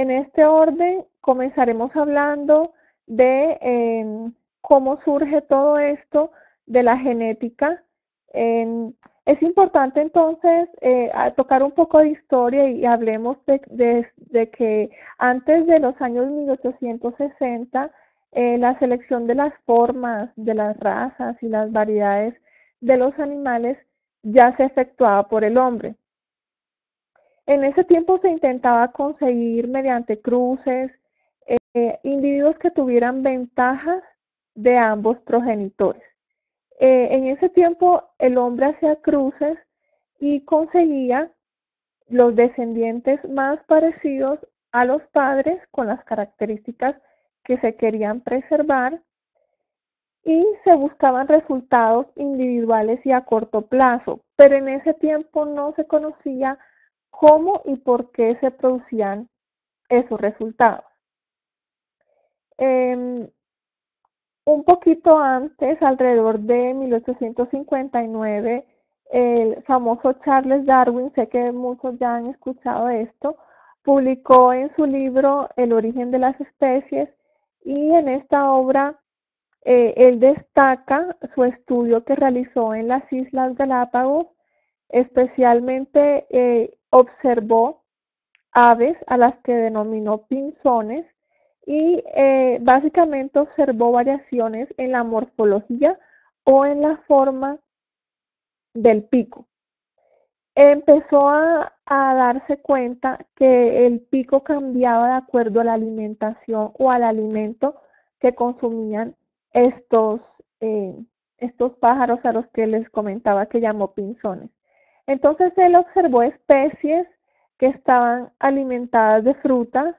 En este orden comenzaremos hablando de cómo surge todo esto de la genética. Es importante entonces tocar un poco de historia y hablemos de que antes de los años 1860 la selección de las formas, de las razas y las variedades de los animales ya se efectuaba por el hombre. En ese tiempo se intentaba conseguir mediante cruces individuos que tuvieran ventajas de ambos progenitores. En ese tiempo el hombre hacía cruces y conseguía los descendientes más parecidos a los padres con las características que se querían preservar y se buscaban resultados individuales y a corto plazo, pero en ese tiempo no se conocía cómo y por qué se producían esos resultados. Un poquito antes, alrededor de 1859, el famoso Charles Darwin, sé que muchos ya han escuchado esto, publicó en su libro El origen de las especies y en esta obra él destaca su estudio que realizó en las Islas Galápagos, especialmente observó aves a las que denominó pinzones y básicamente observó variaciones en la morfología o en la forma del pico. Empezó a darse cuenta que el pico cambiaba de acuerdo a la alimentación o al alimento que consumían estos pájaros a los que les comentaba que llamó pinzones. Entonces él observó especies que estaban alimentadas de frutas,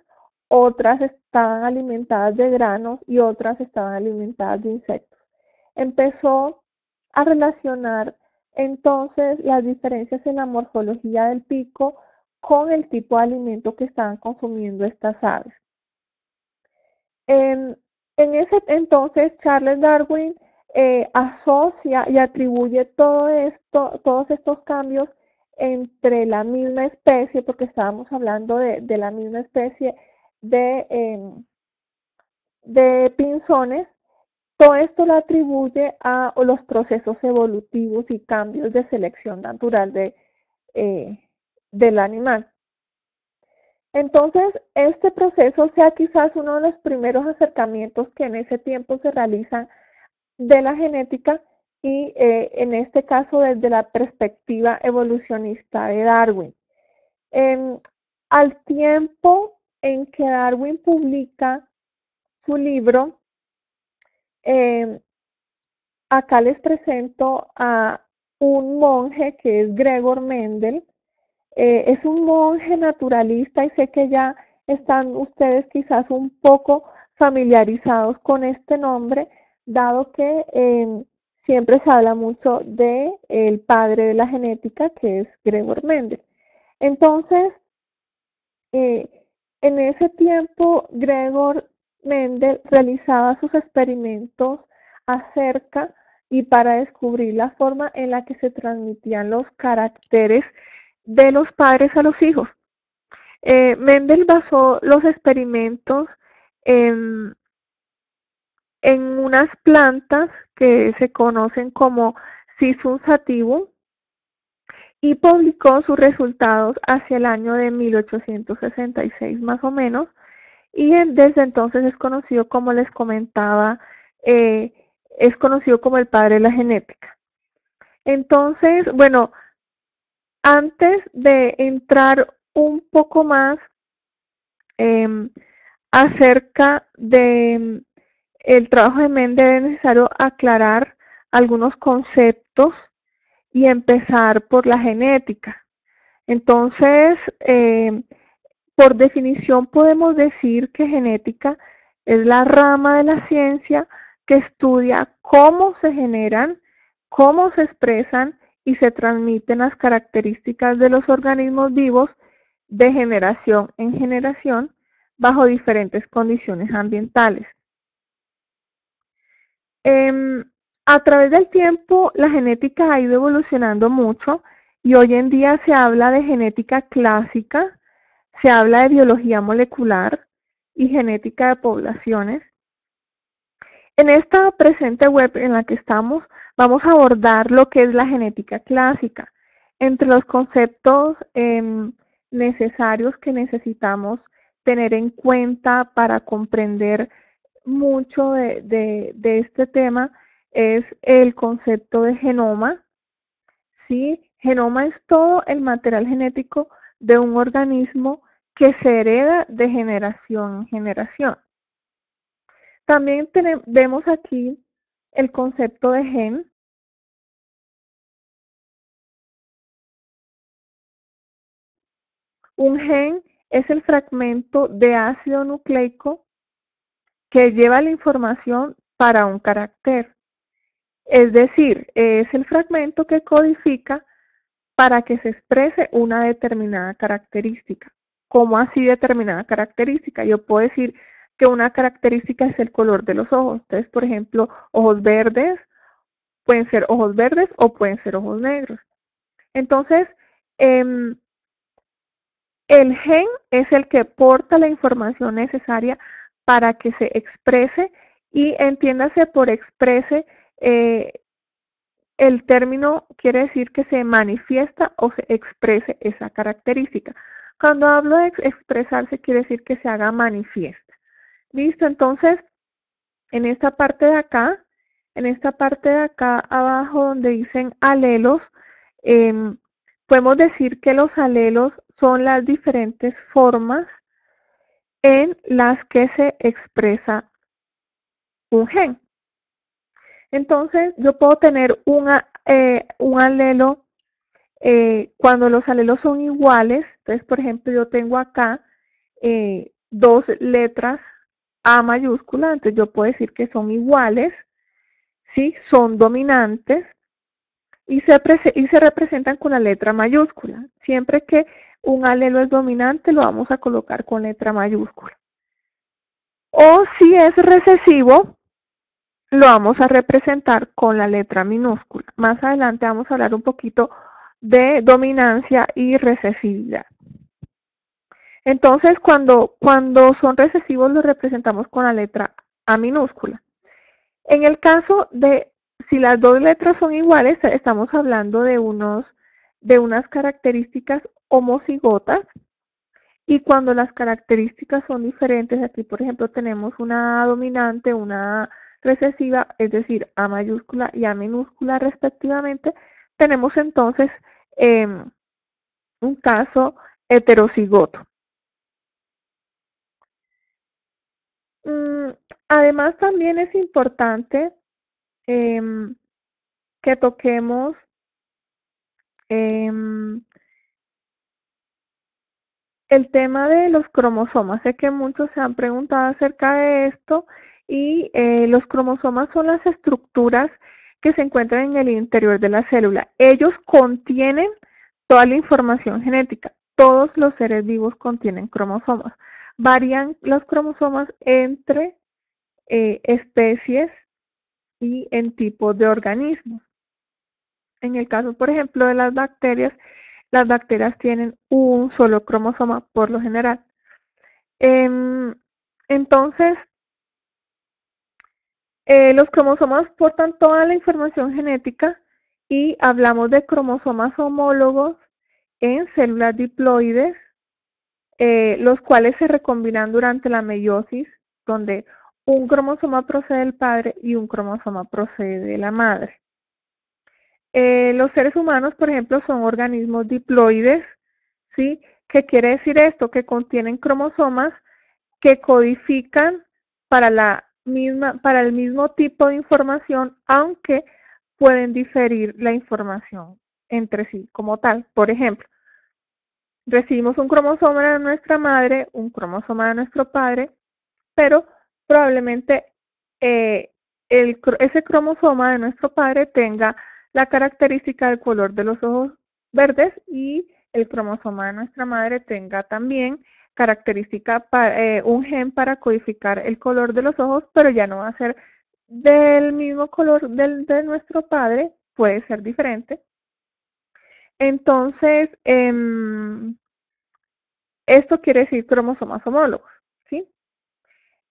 otras estaban alimentadas de granos y otras estaban alimentadas de insectos. Empezó a relacionar entonces las diferencias en la morfología del pico con el tipo de alimento que estaban consumiendo estas aves. En ese entonces Charles Darwin asocia y atribuye todos estos cambios entre la misma especie, porque estábamos hablando de la misma especie de pinzones. Todo esto lo atribuye a los procesos evolutivos y cambios de selección natural del animal. Entonces, este proceso sea quizás uno de los primeros acercamientos que en ese tiempo se realizan de la genética y en este caso desde la perspectiva evolucionista de Darwin. Al tiempo en que Darwin publica su libro, acá les presento a un monje que es Gregor Mendel. Es un monje naturalista y sé que ya están ustedes quizás un poco familiarizados con este nombre, dado que siempre se habla mucho de el padre de la genética, que es Gregor Mendel. Entonces, en ese tiempo, Gregor Mendel realizaba sus experimentos acerca y para descubrir la forma en la que se transmitían los caracteres de los padres a los hijos. Mendel basó los experimentos en, en unas plantas que se conocen como Sisum sativum y publicó sus resultados hacia el año de 1866 más o menos, y desde entonces es conocido, como les comentaba, es conocido como el padre de la genética. Entonces, bueno, antes de entrar un poco más acerca de el trabajo de Mendel, es necesario aclarar algunos conceptos y empezar por la genética. Entonces, por definición podemos decir que genética es la rama de la ciencia que estudia cómo se generan, cómo se expresan y se transmiten las características de los organismos vivos de generación en generación bajo diferentes condiciones ambientales. A través del tiempo, la genética ha ido evolucionando mucho y hoy en día se habla de genética clásica, se habla de biología molecular y genética de poblaciones. En esta presente web en la que estamos, vamos a abordar lo que es la genética clásica. Entre los conceptos necesarios que necesitamos tener en cuenta para comprender mucho de este tema es el concepto de genoma. ¿Sí? Genoma es todo el material genético de un organismo que se hereda de generación en generación. También vemos aquí el concepto de gen. Un gen es el fragmento de ácido nucleico que lleva la información para un carácter. Es decir, es el fragmento que codifica para que se exprese una determinada característica. ¿Cómo así determinada característica? Yo puedo decir que una característica es el color de los ojos. Entonces, por ejemplo, ojos verdes, pueden ser ojos verdes o pueden ser ojos negros. Entonces, el gen es el que porta la información necesaria para que se exprese y entiéndase por exprese, el término quiere decir que se manifiesta o se exprese esa característica. Cuando hablo de expresarse quiere decir que se haga manifiesta. Listo, entonces en esta parte de acá, abajo donde dicen alelos, podemos decir que los alelos son las diferentes formas en las que se expresa un gen. Entonces, yo puedo tener un alelo cuando los alelos son iguales. Entonces, por ejemplo, yo tengo acá dos letras A mayúscula, entonces yo puedo decir que son iguales, ¿sí? Son dominantes y se representan con la letra mayúscula. Siempre que un alelo es dominante, lo vamos a colocar con letra mayúscula. O si es recesivo, lo vamos a representar con la letra minúscula. Más adelante vamos a hablar un poquito de dominancia y recesividad. Entonces, cuando son recesivos, los representamos con la letra A minúscula. En el caso de si las dos letras son iguales, estamos hablando de unas características homocigotas. Y cuando las características son diferentes, aquí por ejemplo tenemos una dominante, una recesiva, es decir, A mayúscula y A minúscula respectivamente, tenemos entonces un caso heterocigoto. Además también es importante que toquemos el tema de los cromosomas. Sé que muchos se han preguntado acerca de esto y los cromosomas son las estructuras que se encuentran en el interior de la célula. Ellos contienen toda la información genética. Todos los seres vivos contienen cromosomas. Varían los cromosomas entre especies y en tipos de organismos. En el caso, por ejemplo, de las bacterias tienen un solo cromosoma por lo general. Entonces, los cromosomas portan toda la información genética y hablamos de cromosomas homólogos en células diploides, los cuales se recombinan durante la meiosis, donde un cromosoma procede del padre y un cromosoma procede de la madre. Los seres humanos, por ejemplo, son organismos diploides, ¿sí? ¿Qué quiere decir esto? Que contienen cromosomas que codifican para el mismo tipo de información, aunque pueden diferir la información entre sí como tal. Por ejemplo, recibimos un cromosoma de nuestra madre, un cromosoma de nuestro padre, pero probablemente ese cromosoma de nuestro padre tenga la característica del color de los ojos verdes y el cromosoma de nuestra madre tenga también característica un gen para codificar el color de los ojos, pero ya no va a ser del mismo color de nuestro padre, puede ser diferente. Entonces, Esto quiere decir cromosomas homólogos, ¿sí?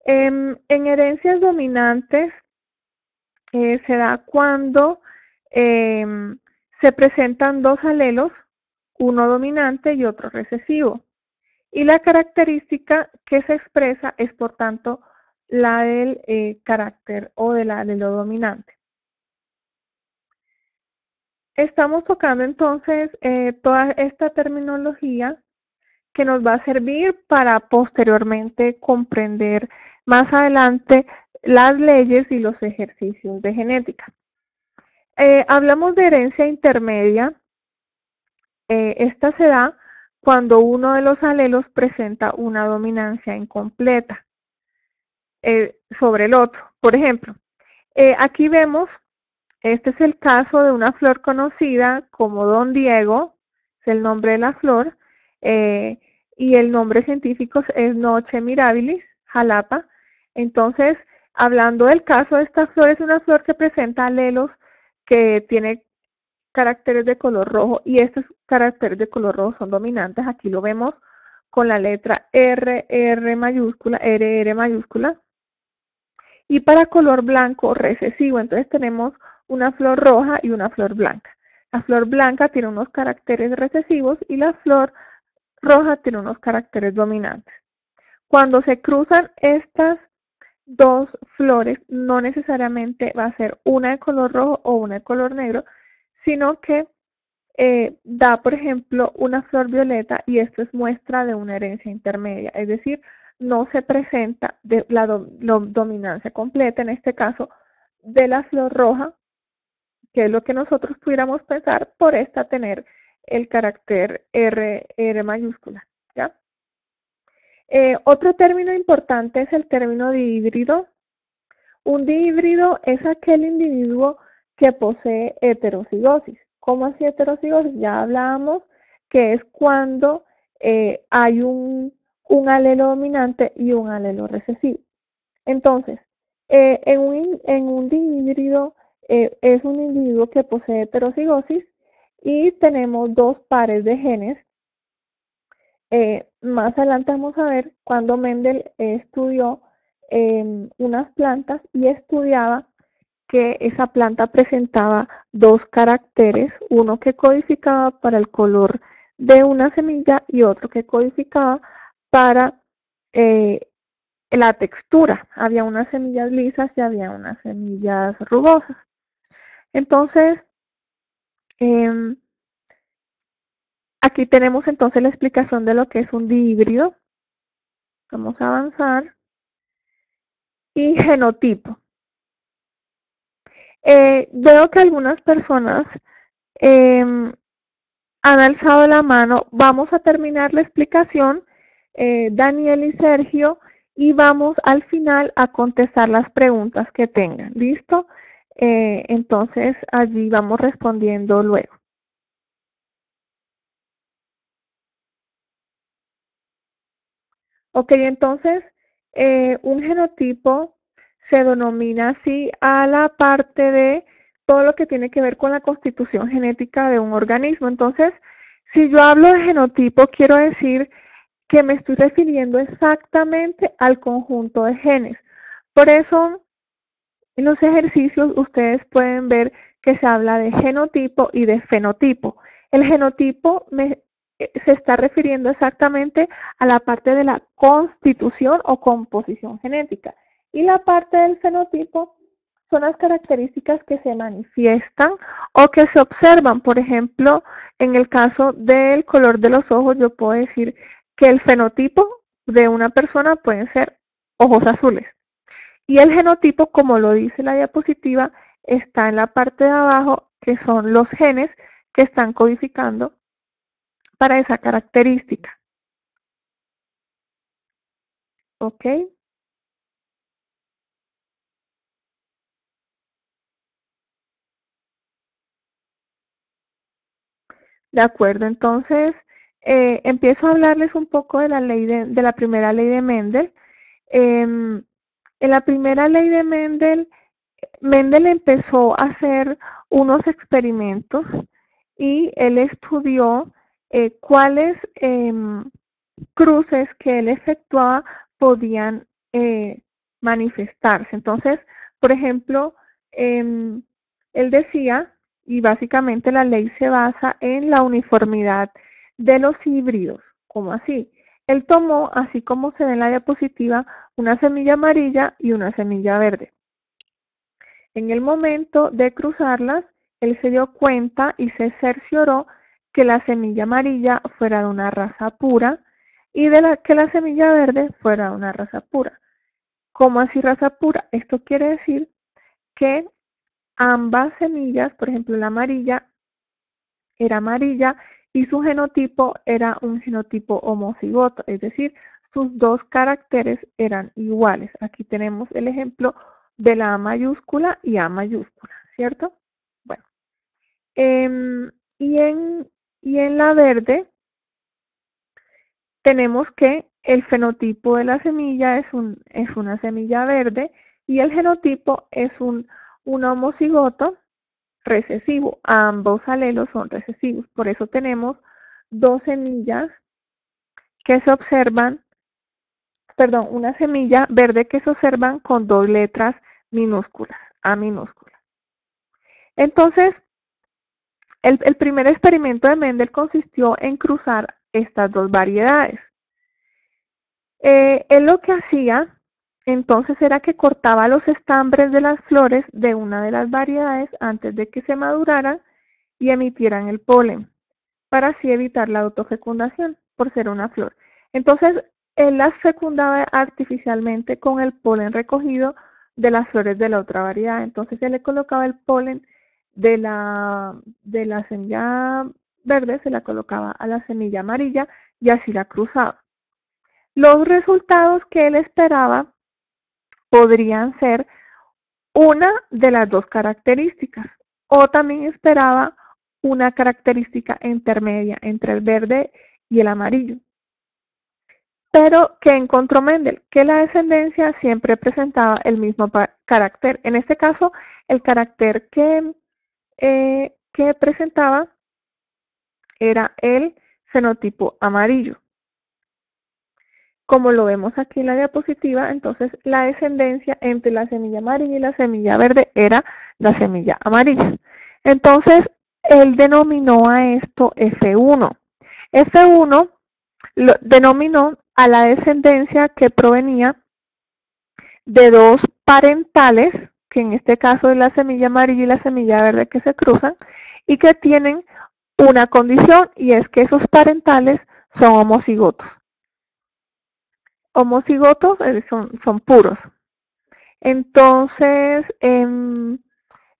En herencias dominantes se da cuando se presentan dos alelos, uno dominante y otro recesivo. Y la característica que se expresa es, por tanto, la del carácter o del alelo dominante. Estamos tocando entonces toda esta terminología que nos va a servir para posteriormente comprender más adelante las leyes y los ejercicios de genética. Hablamos de herencia intermedia. Esta se da cuando uno de los alelos presenta una dominancia incompleta sobre el otro. Por ejemplo, aquí vemos, este es el caso de una flor conocida como Don Diego, es el nombre de la flor, y el nombre científico es Noche Mirabilis, Jalapa. Entonces, hablando del caso de esta flor, es una flor que presenta alelos que tiene caracteres de color rojo y estos caracteres de color rojo son dominantes. Aquí lo vemos con la letra RR mayúscula, RR mayúscula. Y para color blanco recesivo, entonces tenemos una flor roja y una flor blanca. La flor blanca tiene unos caracteres recesivos y la flor roja tiene unos caracteres dominantes. Cuando se cruzan estas dos flores, no necesariamente va a ser una de color rojo o una de color negro, sino que da, por ejemplo, una flor violeta y esto es muestra de una herencia intermedia, es decir, no se presenta de la dominancia completa, en este caso, de la flor roja, que es lo que nosotros pudiéramos pensar por esta tener el carácter R mayúscula, ¿ya? Otro término importante es el término dihíbrido. Un dihíbrido es aquel individuo que posee heterocigosis. ¿Cómo así heterocigosis? Ya hablábamos que es cuando hay un alelo dominante y un alelo recesivo. Entonces, en un dihíbrido es un individuo que posee heterocigosis y tenemos dos pares de genes. Más adelante vamos a ver cuando Mendel estudió unas plantas y estudiaba que esa planta presentaba dos caracteres, uno que codificaba para el color de una semilla y otro que codificaba para la textura. Había unas semillas lisas y había unas semillas rugosas. Entonces, aquí tenemos entonces la explicación de lo que es un dihíbrido. Vamos a avanzar. Y genotipo. Veo que algunas personas han alzado la mano. Vamos a terminar la explicación, Daniel y Sergio, y vamos al final a contestar las preguntas que tengan. ¿Listo? Entonces allí vamos respondiendo luego. Ok, entonces un genotipo se denomina así a la parte de todo lo que tiene que ver con la constitución genética de un organismo. Entonces, si yo hablo de genotipo, quiero decir que me estoy refiriendo exactamente al conjunto de genes. Por eso, en los ejercicios ustedes pueden ver que se habla de genotipo y de fenotipo. El genotipo se está refiriendo exactamente a la parte de la constitución o composición genética. Y la parte del fenotipo son las características que se manifiestan o que se observan. Por ejemplo, en el caso del color de los ojos, yo puedo decir que el fenotipo de una persona pueden ser ojos azules. Y el genotipo, como lo dice la diapositiva, está en la parte de abajo, que son los genes que están codificando para esa característica. ¿Ok? De acuerdo, entonces empiezo a hablarles un poco de la ley de la primera ley de Mendel. En la primera ley de Mendel, Mendel empezó a hacer unos experimentos y él estudió cuáles cruces que él efectuaba podían manifestarse. Entonces, por ejemplo, él decía, y básicamente la ley se basa en la uniformidad de los híbridos. ¿Cómo así? Él tomó, así como se ve en la diapositiva, una semilla amarilla y una semilla verde. En el momento de cruzarlas, él se dio cuenta y se cercioró que la semilla amarilla fuera de una raza pura y que la semilla verde fuera de una raza pura. ¿Cómo así raza pura? Esto quiere decir que ambas semillas, por ejemplo la amarilla, era amarilla y su genotipo era un genotipo homocigoto, es decir, sus dos caracteres eran iguales. Aquí tenemos el ejemplo de la A mayúscula y A mayúscula, ¿cierto? Bueno, y, en la verde tenemos que el fenotipo de la semilla es una semilla verde y el genotipo es un homocigoto recesivo. Ambos alelos son recesivos. Por eso tenemos dos semillas que se observan, perdón, una semilla verde que se observan con dos letras minúsculas, A minúscula. Entonces, el primer experimento de Mendel consistió en cruzar estas dos variedades. Él lo que hacía entonces era que cortaba los estambres de las flores de una de las variedades antes de que se maduraran y emitieran el polen, para así evitar la autofecundación por ser una flor. Entonces, él las fecundaba artificialmente con el polen recogido de las flores de la otra variedad. Entonces, él le colocaba el polen de la semilla verde, se la colocaba a la semilla amarilla y así la cruzaba. Los resultados que él esperaba podrían ser una de las dos características, o también esperaba una característica intermedia entre el verde y el amarillo. Pero, ¿qué encontró Mendel? Que la descendencia siempre presentaba el mismo carácter. En este caso, el carácter que presentaba era el fenotipo amarillo. Como lo vemos aquí en la diapositiva, entonces la descendencia entre la semilla amarilla y la semilla verde era la semilla amarilla. Entonces, él denominó a esto F1. F1 lo denominó a la descendencia que provenía de dos parentales, que en este caso es la semilla amarilla y la semilla verde que se cruzan, y que tienen una condición, y es que esos parentales son homocigotos. Homocigotos son puros. Entonces,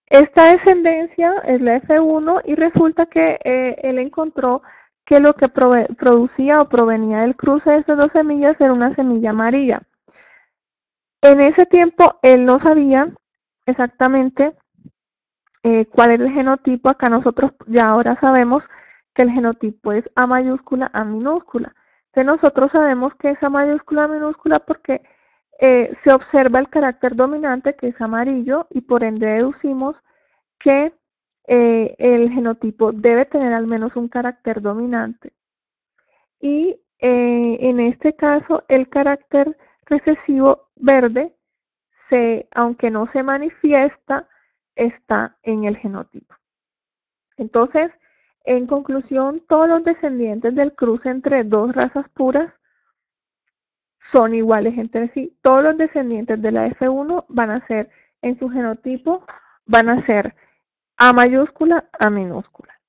esta descendencia es la F1 y resulta que él encontró que lo que producía o provenía del cruce de estas dos semillas era una semilla amarilla. En ese tiempo él no sabía exactamente cuál era el genotipo. Acá nosotros ya ahora sabemos que el genotipo es A mayúscula, A minúscula. Entonces nosotros sabemos que es A mayúscula, A minúscula porque se observa el carácter dominante que es amarillo y por ende deducimos que el genotipo debe tener al menos un carácter dominante. Y en este caso el carácter recesivo verde, aunque no se manifiesta, está en el genotipo. Entonces, en conclusión, todos los descendientes del cruce entre dos razas puras son iguales entre sí. Todos los descendientes de la F1 van a ser, en su genotipo, van a ser A mayúscula, A minúscula.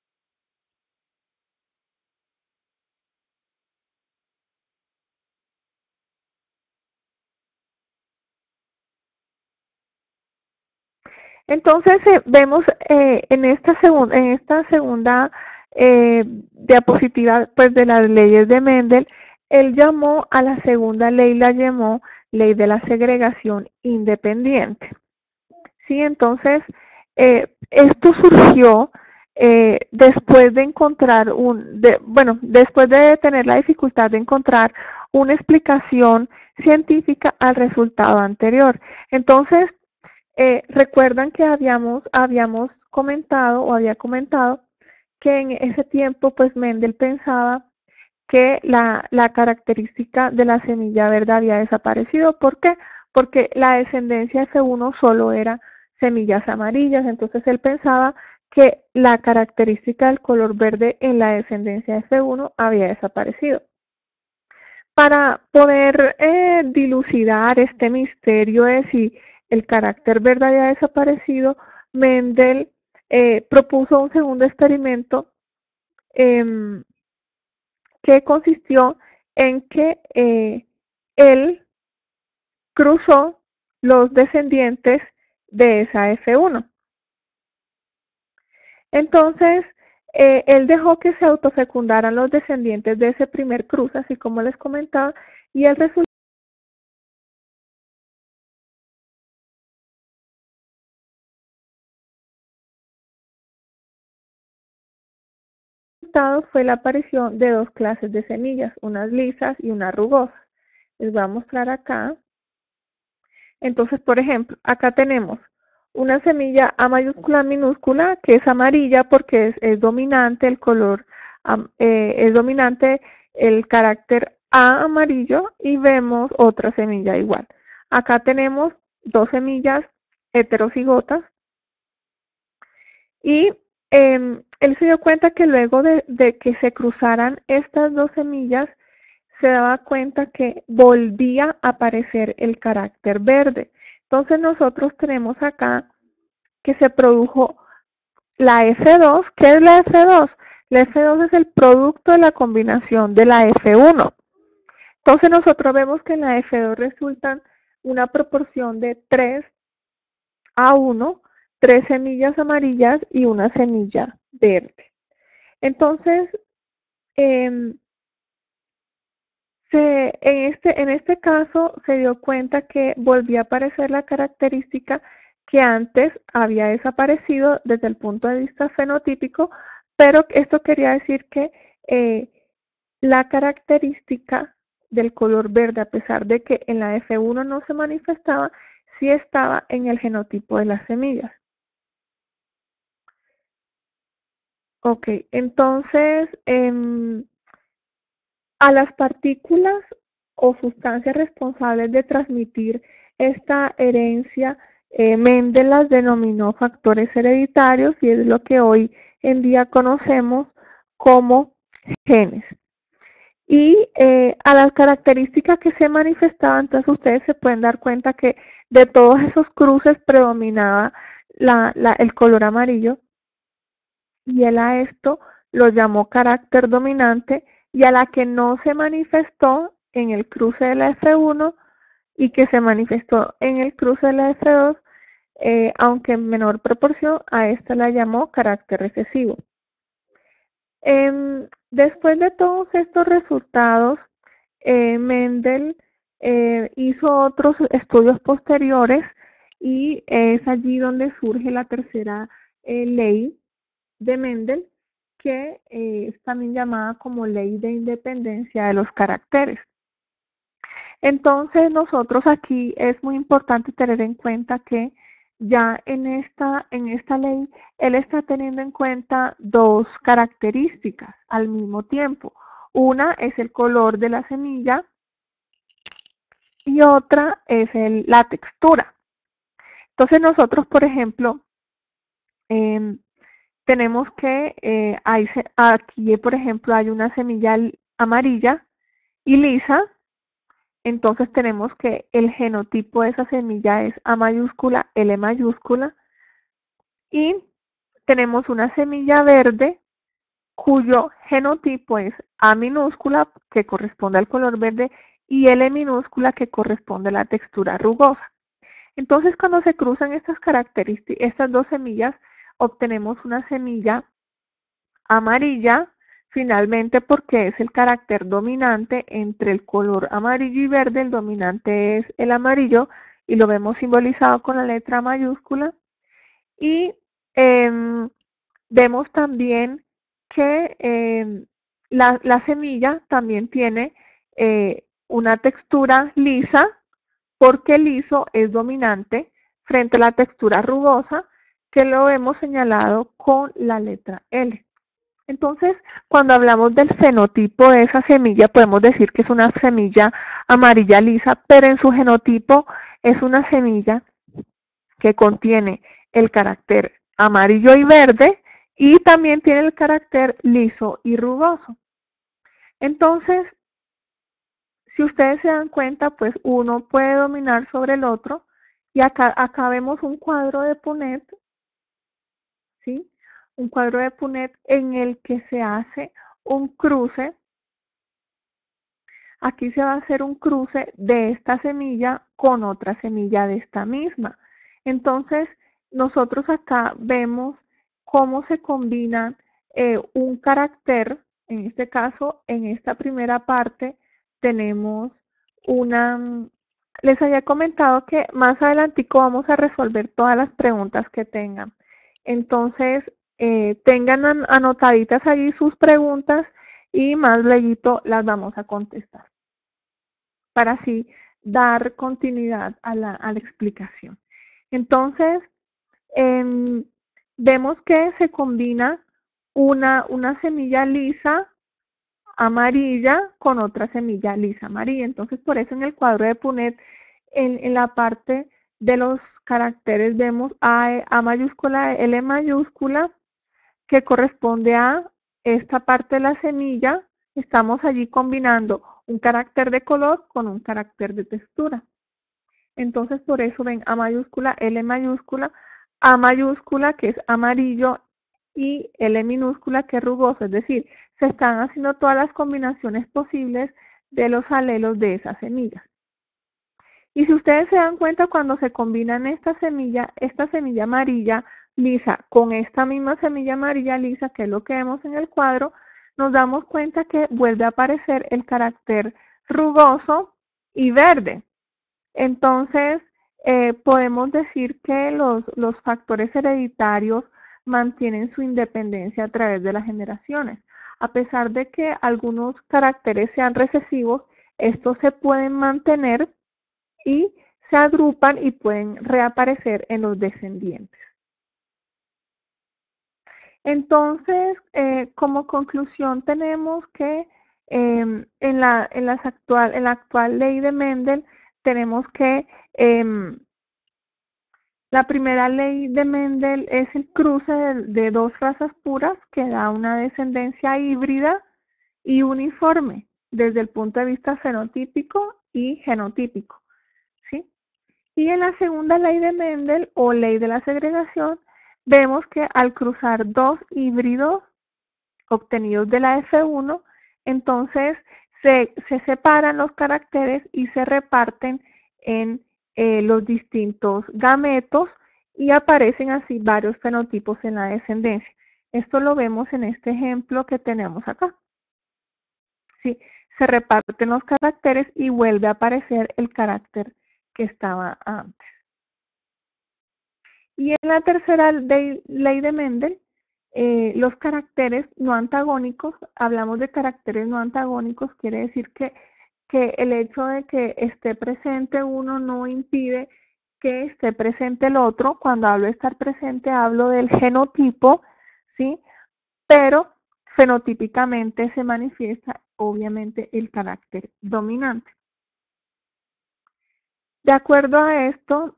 Entonces vemos en esta segunda diapositiva pues, de las leyes de Mendel, él llamó a la segunda ley, la llamó ley de la segregación independiente. ¿Sí? Entonces, esto surgió después de encontrar después de tener la dificultad de encontrar una explicación científica al resultado anterior. Entonces, recuerdan que habíamos comentado o había comentado que en ese tiempo pues Mendel pensaba que la característica de la semilla verde había desaparecido. ¿Por qué? Porque la descendencia F1 solo era semillas amarillas, entonces él pensaba que la característica del color verde en la descendencia F1 había desaparecido. Para poder dilucidar este misterio de si el carácter verde había desaparecido, Mendel propuso un segundo experimento que consistió en que él cruzó los descendientes de esa F1. Entonces, él dejó que se autofecundaran los descendientes de ese primer cruce, así como les comentaba, y el resultado fue la aparición de dos clases de semillas, unas lisas y unas rugosas. Les voy a mostrar acá. Entonces, por ejemplo, acá tenemos una semilla A mayúscula minúscula que es amarilla porque es dominante el color, es dominante el carácter A amarillo, y vemos otra semilla igual. Acá tenemos dos semillas heterocigotas y él se dio cuenta que luego de que se cruzaran estas dos semillas, se daba cuenta que volvía a aparecer el carácter verde. Entonces nosotros tenemos acá que se produjo la F2. ¿Qué es la F2? La F2 es el producto de la combinación de la F1. Entonces nosotros vemos que en la F2 resultan una proporción de 3:1, 3 semillas amarillas y una semilla verde. Entonces, en este caso se dio cuenta que volvía a aparecer la característica que antes había desaparecido desde el punto de vista fenotípico, pero esto quería decir que la característica del color verde, a pesar de que en la F1 no se manifestaba, sí estaba en el genotipo de las semillas. Ok, entonces a las partículas o sustancias responsables de transmitir esta herencia, Mendel las denominó factores hereditarios, y es lo que hoy en día conocemos como genes. Y a las características que se manifestaban, entonces ustedes se pueden dar cuenta que de todos esos cruces predominaba el color amarillo, y él a esto lo llamó carácter dominante, y a la que no se manifestó en el cruce de la F1 y que se manifestó en el cruce de la F2, aunque en menor proporción, a esta la llamó carácter recesivo. Después de todos estos resultados, Mendel hizo otros estudios posteriores, y es allí donde surge la tercera ley de Mendel, que es también llamada como ley de independencia de los caracteres. Entonces nosotros aquí es muy importante tener en cuenta que ya en esta ley él está teniendo en cuenta dos características al mismo tiempo. Una es el color de la semilla y otra es la textura. Entonces nosotros, por ejemplo, tenemos que aquí, por ejemplo, hay una semilla amarilla y lisa. Entonces tenemos que el genotipo de esa semilla es A mayúscula, L mayúscula, y tenemos una semilla verde cuyo genotipo es A minúscula, que corresponde al color verde, y L minúscula, que corresponde a la textura rugosa. Entonces, cuando se cruzan estas características, estas dos semillas, obtenemos una semilla amarilla, finalmente, porque es el carácter dominante entre el color amarillo y verde. El dominante es el amarillo y lo vemos simbolizado con la letra mayúscula. Y vemos también que la semilla también tiene una textura lisa, porque liso es dominante frente a la textura rugosa, que lo hemos señalado con la letra L. Entonces, cuando hablamos del fenotipo de esa semilla, podemos decir que es una semilla amarilla lisa, pero en su genotipo es una semilla que contiene el carácter amarillo y verde y también tiene el carácter liso y rugoso. Entonces, si ustedes se dan cuenta, pues uno puede dominar sobre el otro y acá vemos un cuadro de Punnett, ¿sí? Un cuadro de Punnett en el que se hace un cruce. Aquí se va a hacer un cruce de esta semilla con otra semilla de esta misma. Entonces, nosotros acá vemos cómo se combina un carácter, en este caso, en esta primera parte, tenemos les había comentado que más adelantico vamos a resolver todas las preguntas que tengan. Entonces, tengan anotaditas allí sus preguntas y más luego las vamos a contestar para así dar continuidad a la explicación. Entonces, vemos que se combina una semilla lisa amarilla con otra semilla lisa amarilla. Entonces, por eso en el cuadro de Punnett, en la parte de los caracteres vemos A mayúscula, L mayúscula, que corresponde a esta parte de la semilla. Estamos allí combinando un carácter de color con un carácter de textura. Entonces, por eso ven A mayúscula, L mayúscula, A mayúscula, que es amarillo, y L minúscula, que es rugoso. Es decir, se están haciendo todas las combinaciones posibles de los alelos de esas semillas. Y si ustedes se dan cuenta, cuando se combinan esta semilla amarilla lisa con esta misma semilla amarilla lisa, que es lo que vemos en el cuadro, nos damos cuenta que vuelve a aparecer el carácter rugoso y verde. Entonces, podemos decir que los factores hereditarios mantienen su independencia a través de las generaciones. A pesar de que algunos caracteres sean recesivos, estos se pueden mantener y se agrupan y pueden reaparecer en los descendientes. Entonces, como conclusión tenemos que en la actual ley de Mendel tenemos que la primera ley de Mendel es el cruce de dos razas puras que da una descendencia híbrida y uniforme desde el punto de vista fenotípico y genotípico, ¿sí? Y en la segunda ley de Mendel o ley de la segregación, vemos que al cruzar dos híbridos obtenidos de la F1, entonces se separan los caracteres y se reparten en los distintos gametos y aparecen así varios fenotipos en la descendencia. Esto lo vemos en este ejemplo que tenemos acá. ¿Sí? Se reparten los caracteres y vuelve a aparecer el carácter que estaba antes. Y en la tercera ley de Mendel, los caracteres no antagónicos, hablamos de caracteres no antagónicos, quiere decir que el hecho de que esté presente uno no impide que esté presente el otro. Cuando hablo de estar presente, hablo del genotipo, ¿sí? Pero fenotípicamente se manifiesta obviamente el carácter dominante. De acuerdo a esto,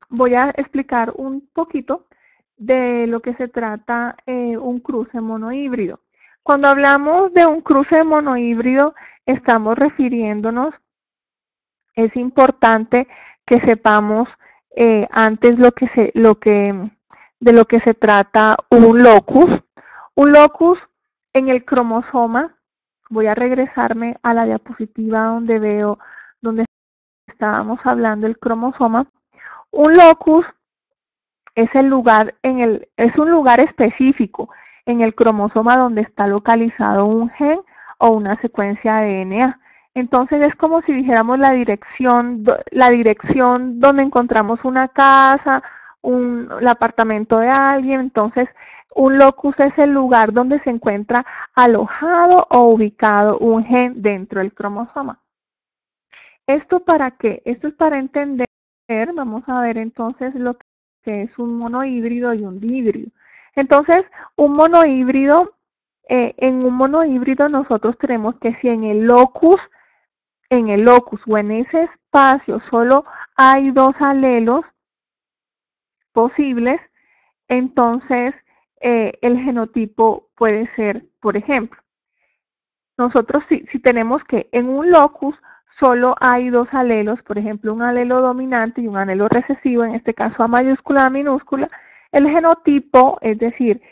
voy a explicar un poquito de lo que se trata un cruce monohíbrido. Cuando hablamos de un cruce monohíbrido, estamos refiriéndonos, es importante que sepamos antes de lo que se trata un locus. Un locus en el cromosoma, voy a regresarme a la diapositiva donde estábamos hablando del cromosoma. Un locus es el lugar es un lugar específico en el cromosoma donde está localizado un gen o una secuencia de DNA. Entonces es como si dijéramos la dirección donde encontramos una casa, el apartamento de alguien. Entonces un locus es el lugar donde se encuentra alojado o ubicado un gen dentro del cromosoma. ¿Esto para qué? Esto es para entender, vamos a ver entonces lo que es un monohíbrido y un dihíbrido. Entonces, un monohíbrido en un monohíbrido nosotros tenemos que si en el locus o en ese espacio solo hay 2 alelos posibles, entonces el genotipo puede ser, por ejemplo, nosotros si tenemos que en un locus solo hay 2 alelos, por ejemplo, un alelo dominante y un alelo recesivo, en este caso A mayúscula, A minúscula, el genotipo, es decir,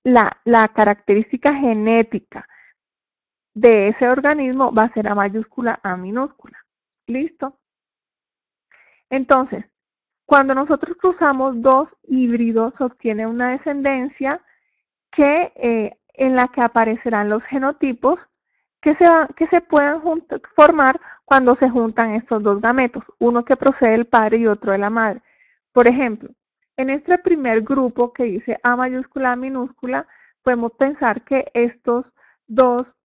la característica genética de ese organismo va a ser A mayúscula, A minúscula. ¿Listo? Entonces, cuando nosotros cruzamos 2 híbridos, se obtiene una descendencia en la que aparecerán los genotipos que se puedan formar cuando se juntan estos 2 gametos, uno que procede del padre y otro de la madre. Por ejemplo, en este primer grupo que dice A mayúscula, A minúscula, podemos pensar que estos 2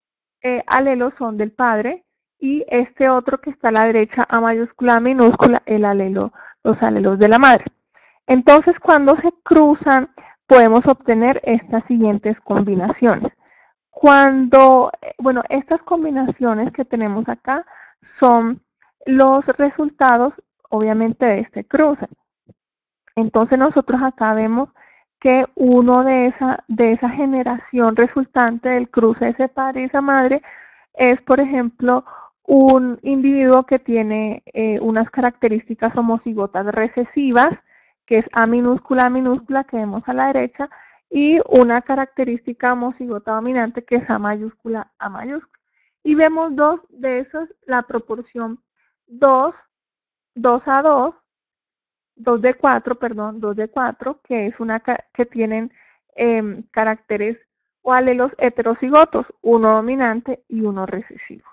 alelos son del padre y este otro que está a la derecha, A mayúscula, A minúscula, los alelos de la madre. Entonces, cuando se cruzan, podemos obtener estas siguientes combinaciones. Estas combinaciones que tenemos acá son los resultados, obviamente, de este cruce. Entonces, nosotros acá vemos que uno de esa generación resultante del cruce de ese padre y esa madre es, por ejemplo, un individuo que tiene unas características homocigotas recesivas, que es A minúscula, que vemos a la derecha, y una característica homocigota dominante, que es A mayúscula, A mayúscula. Y vemos 2 de esos, la proporción 2 a 2, 2 de 4, perdón, 2 de 4, que es que tienen caracteres o alelos heterocigotos, uno dominante y uno recesivo.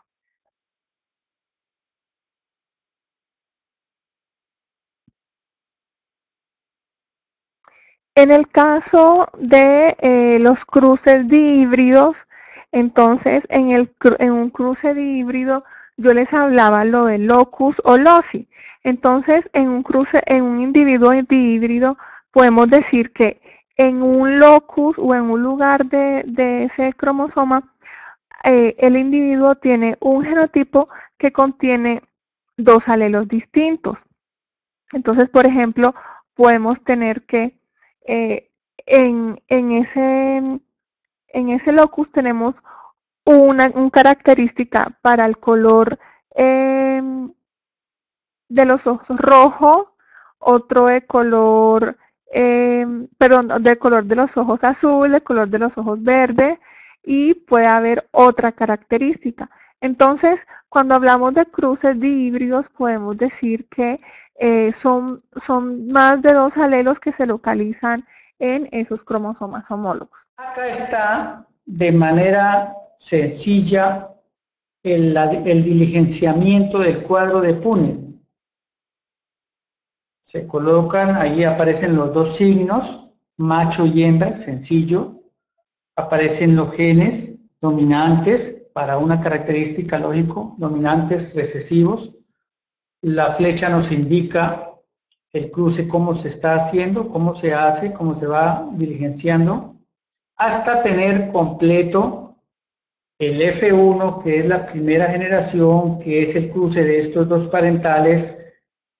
En el caso de los cruces dihíbridos, entonces en un cruce dihíbrido yo les hablaba lo de locus o loci. Entonces en un individuo dihíbrido podemos decir que en un locus o en un lugar de ese cromosoma, el individuo tiene un genotipo que contiene 2 alelos distintos. Entonces, por ejemplo, podemos tener que en ese locus tenemos una característica para el color de los ojos rojo, otro de color, de color de los ojos azul, de color de los ojos verde, y puede haber otra característica. Entonces, cuando hablamos de cruces dihíbridos, podemos decir que son más de 2 alelos que se localizan en esos cromosomas homólogos. Acá está de manera sencilla el diligenciamiento del cuadro de Punnett. Se colocan, ahí aparecen los 2 signos, macho y hembra, sencillo. Aparecen los genes dominantes para una característica lógico, dominantes recesivos. La flecha nos indica el cruce, cómo se está haciendo, cómo se hace, cómo se va diligenciando, hasta tener completo el F1, que es la primera generación, que es el cruce de estos 2 parentales,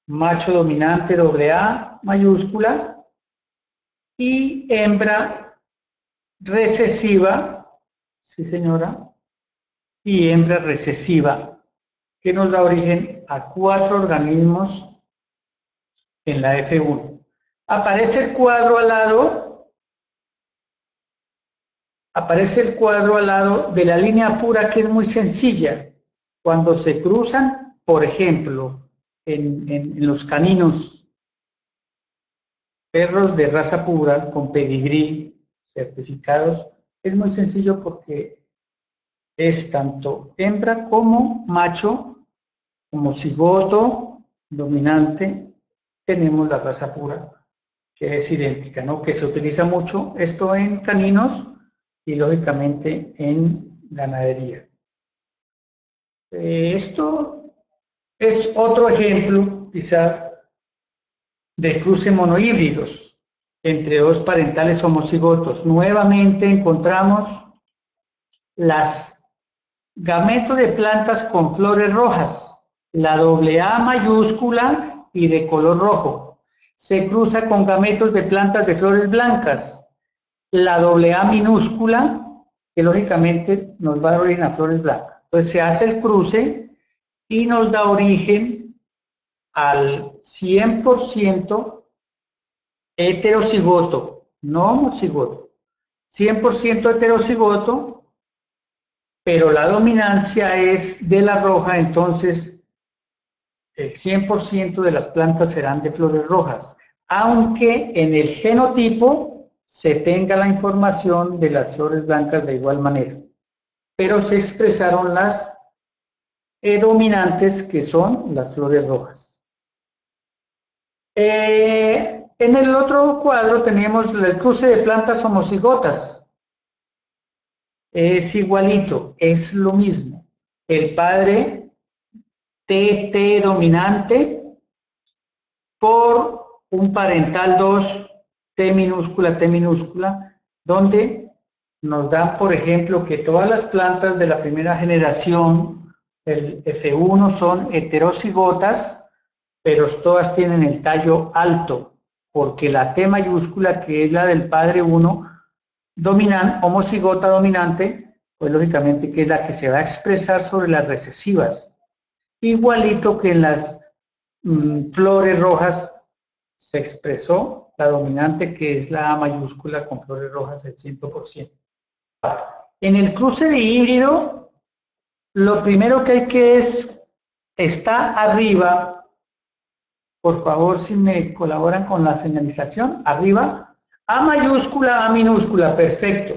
macho dominante AA mayúscula y hembra recesiva, sí señora, y hembra recesiva, que nos da origen a 4 organismos en la F1. Aparece el cuadro al lado de la línea pura, que es muy sencilla. Cuando se cruzan, por ejemplo, en los caninos, perros de raza pura con pedigrí certificados, es muy sencillo porque es tanto hembra como macho, como cigoto dominante, tenemos la raza pura, que es idéntica, ¿no? Que se utiliza mucho esto en caninos y lógicamente en ganadería. Esto es otro ejemplo, quizá, de cruce monohíbridos entre 2 parentales homocigotos. Nuevamente encontramos las gametos de plantas con flores rojas, la AA mayúscula y de color rojo. Se cruza con gametos de plantas de flores blancas, la AA minúscula, que lógicamente nos va a dar origen a flores blancas. Entonces se hace el cruce y nos da origen al 100% heterocigoto, no homocigoto. 100% heterocigoto, pero la dominancia es de la roja, entonces el 100% de las plantas serán de flores rojas, aunque en el genotipo se tenga la información de las flores blancas de igual manera, pero se expresaron las dominantes, que son las flores rojas. En el otro cuadro tenemos el cruce de plantas homocigotas. Es igualito, es lo mismo. El padre TT dominante por un parental 2 T minúscula, donde nos dan, por ejemplo, que todas las plantas de la primera generación, el F1, son heterocigotas, pero todas tienen el tallo alto, porque la T mayúscula, que es la del padre 1, homocigota dominante, pues lógicamente que es la que se va a expresar sobre las recesivas. Igualito que en las flores rojas se expresó la dominante, que es la A mayúscula con flores rojas el 100%. En el cruce de híbrido, lo primero que hay que está arriba, por favor si me colaboran con la señalización, arriba, A mayúscula, A minúscula, perfecto.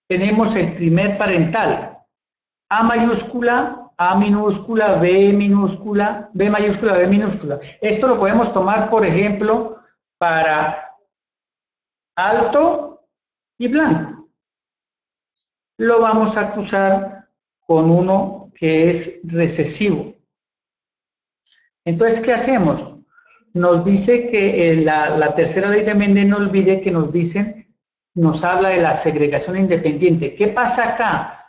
Tenemos el primer parental, A mayúscula, A minúscula, B minúscula, B mayúscula, B minúscula. Esto lo podemos tomar, por ejemplo, para alto y blanco. Lo vamos a cruzar con uno que es recesivo. Entonces, ¿qué hacemos? Nos dice que la tercera ley de Mendel, no olvide que nos habla de la segregación independiente. ¿Qué pasa acá?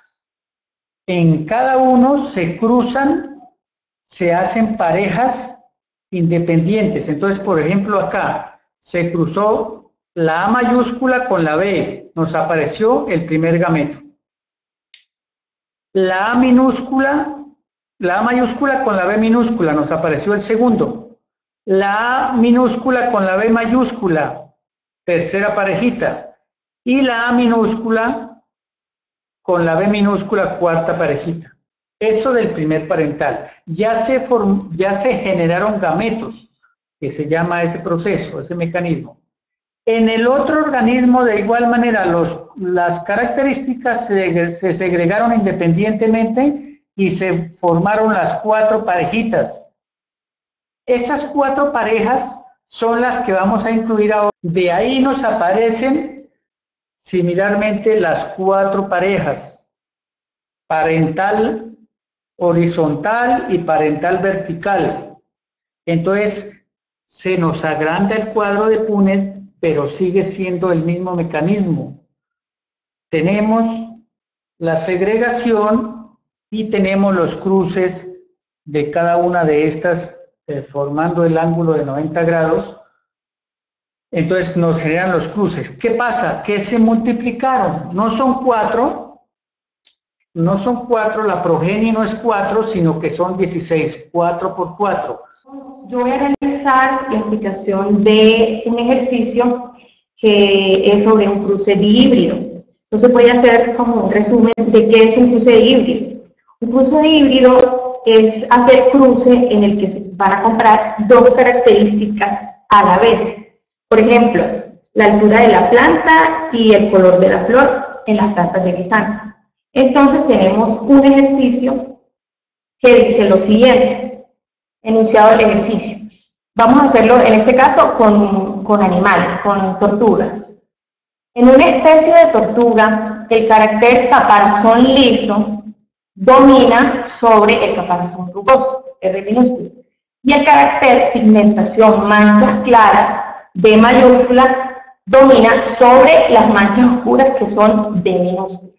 En cada uno se cruzan, se hacen parejas independientes. Entonces, por ejemplo, acá se cruzó la A mayúscula con la B, nos apareció el primer gameto. La A mayúscula con la B minúscula, nos apareció el segundo. La A minúscula con la B mayúscula, tercera parejita. Y la A minúscula con la B minúscula, cuarta parejita. Eso del primer parental. Ya se generaron gametos, que se llama ese proceso, ese mecanismo. En el otro organismo, de igual manera, las características se segregaron independientemente y se formaron las 4 parejitas. Esas 4 parejas son las que vamos a incluir ahora. De ahí nos aparecen similarmente las 4 parejas, parental horizontal y parental vertical. Entonces, se nos agranda el cuadro de Punnett, pero sigue siendo el mismo mecanismo. Tenemos la segregación y tenemos los cruces de cada una de estas formando el ángulo de 90 grados. Entonces nos generan los cruces. ¿Qué pasa? Que se multiplicaron. No son 4, la progenie no es 4, sino que son 16, 4 por 4. Yo voy a realizar la explicación de un ejercicio que es sobre un cruce de híbrido. Entonces voy a hacer como un resumen de qué es un cruce de híbrido. Un cruce de híbrido es hacer cruce en el que se van a comparar 2 características a la vez. Por ejemplo, la altura de la planta y el color de la flor en las plantas de guisantes. Entonces tenemos un ejercicio que dice lo siguiente. Enunciado del ejercicio. Vamos a hacerlo en este caso con animales, con tortugas. En una especie de tortuga, el carácter caparazón liso domina sobre el caparazón rugoso, R minúscula, y el carácter pigmentación manchas claras, B mayúscula, domina sobre las manchas oscuras que son D minúscula.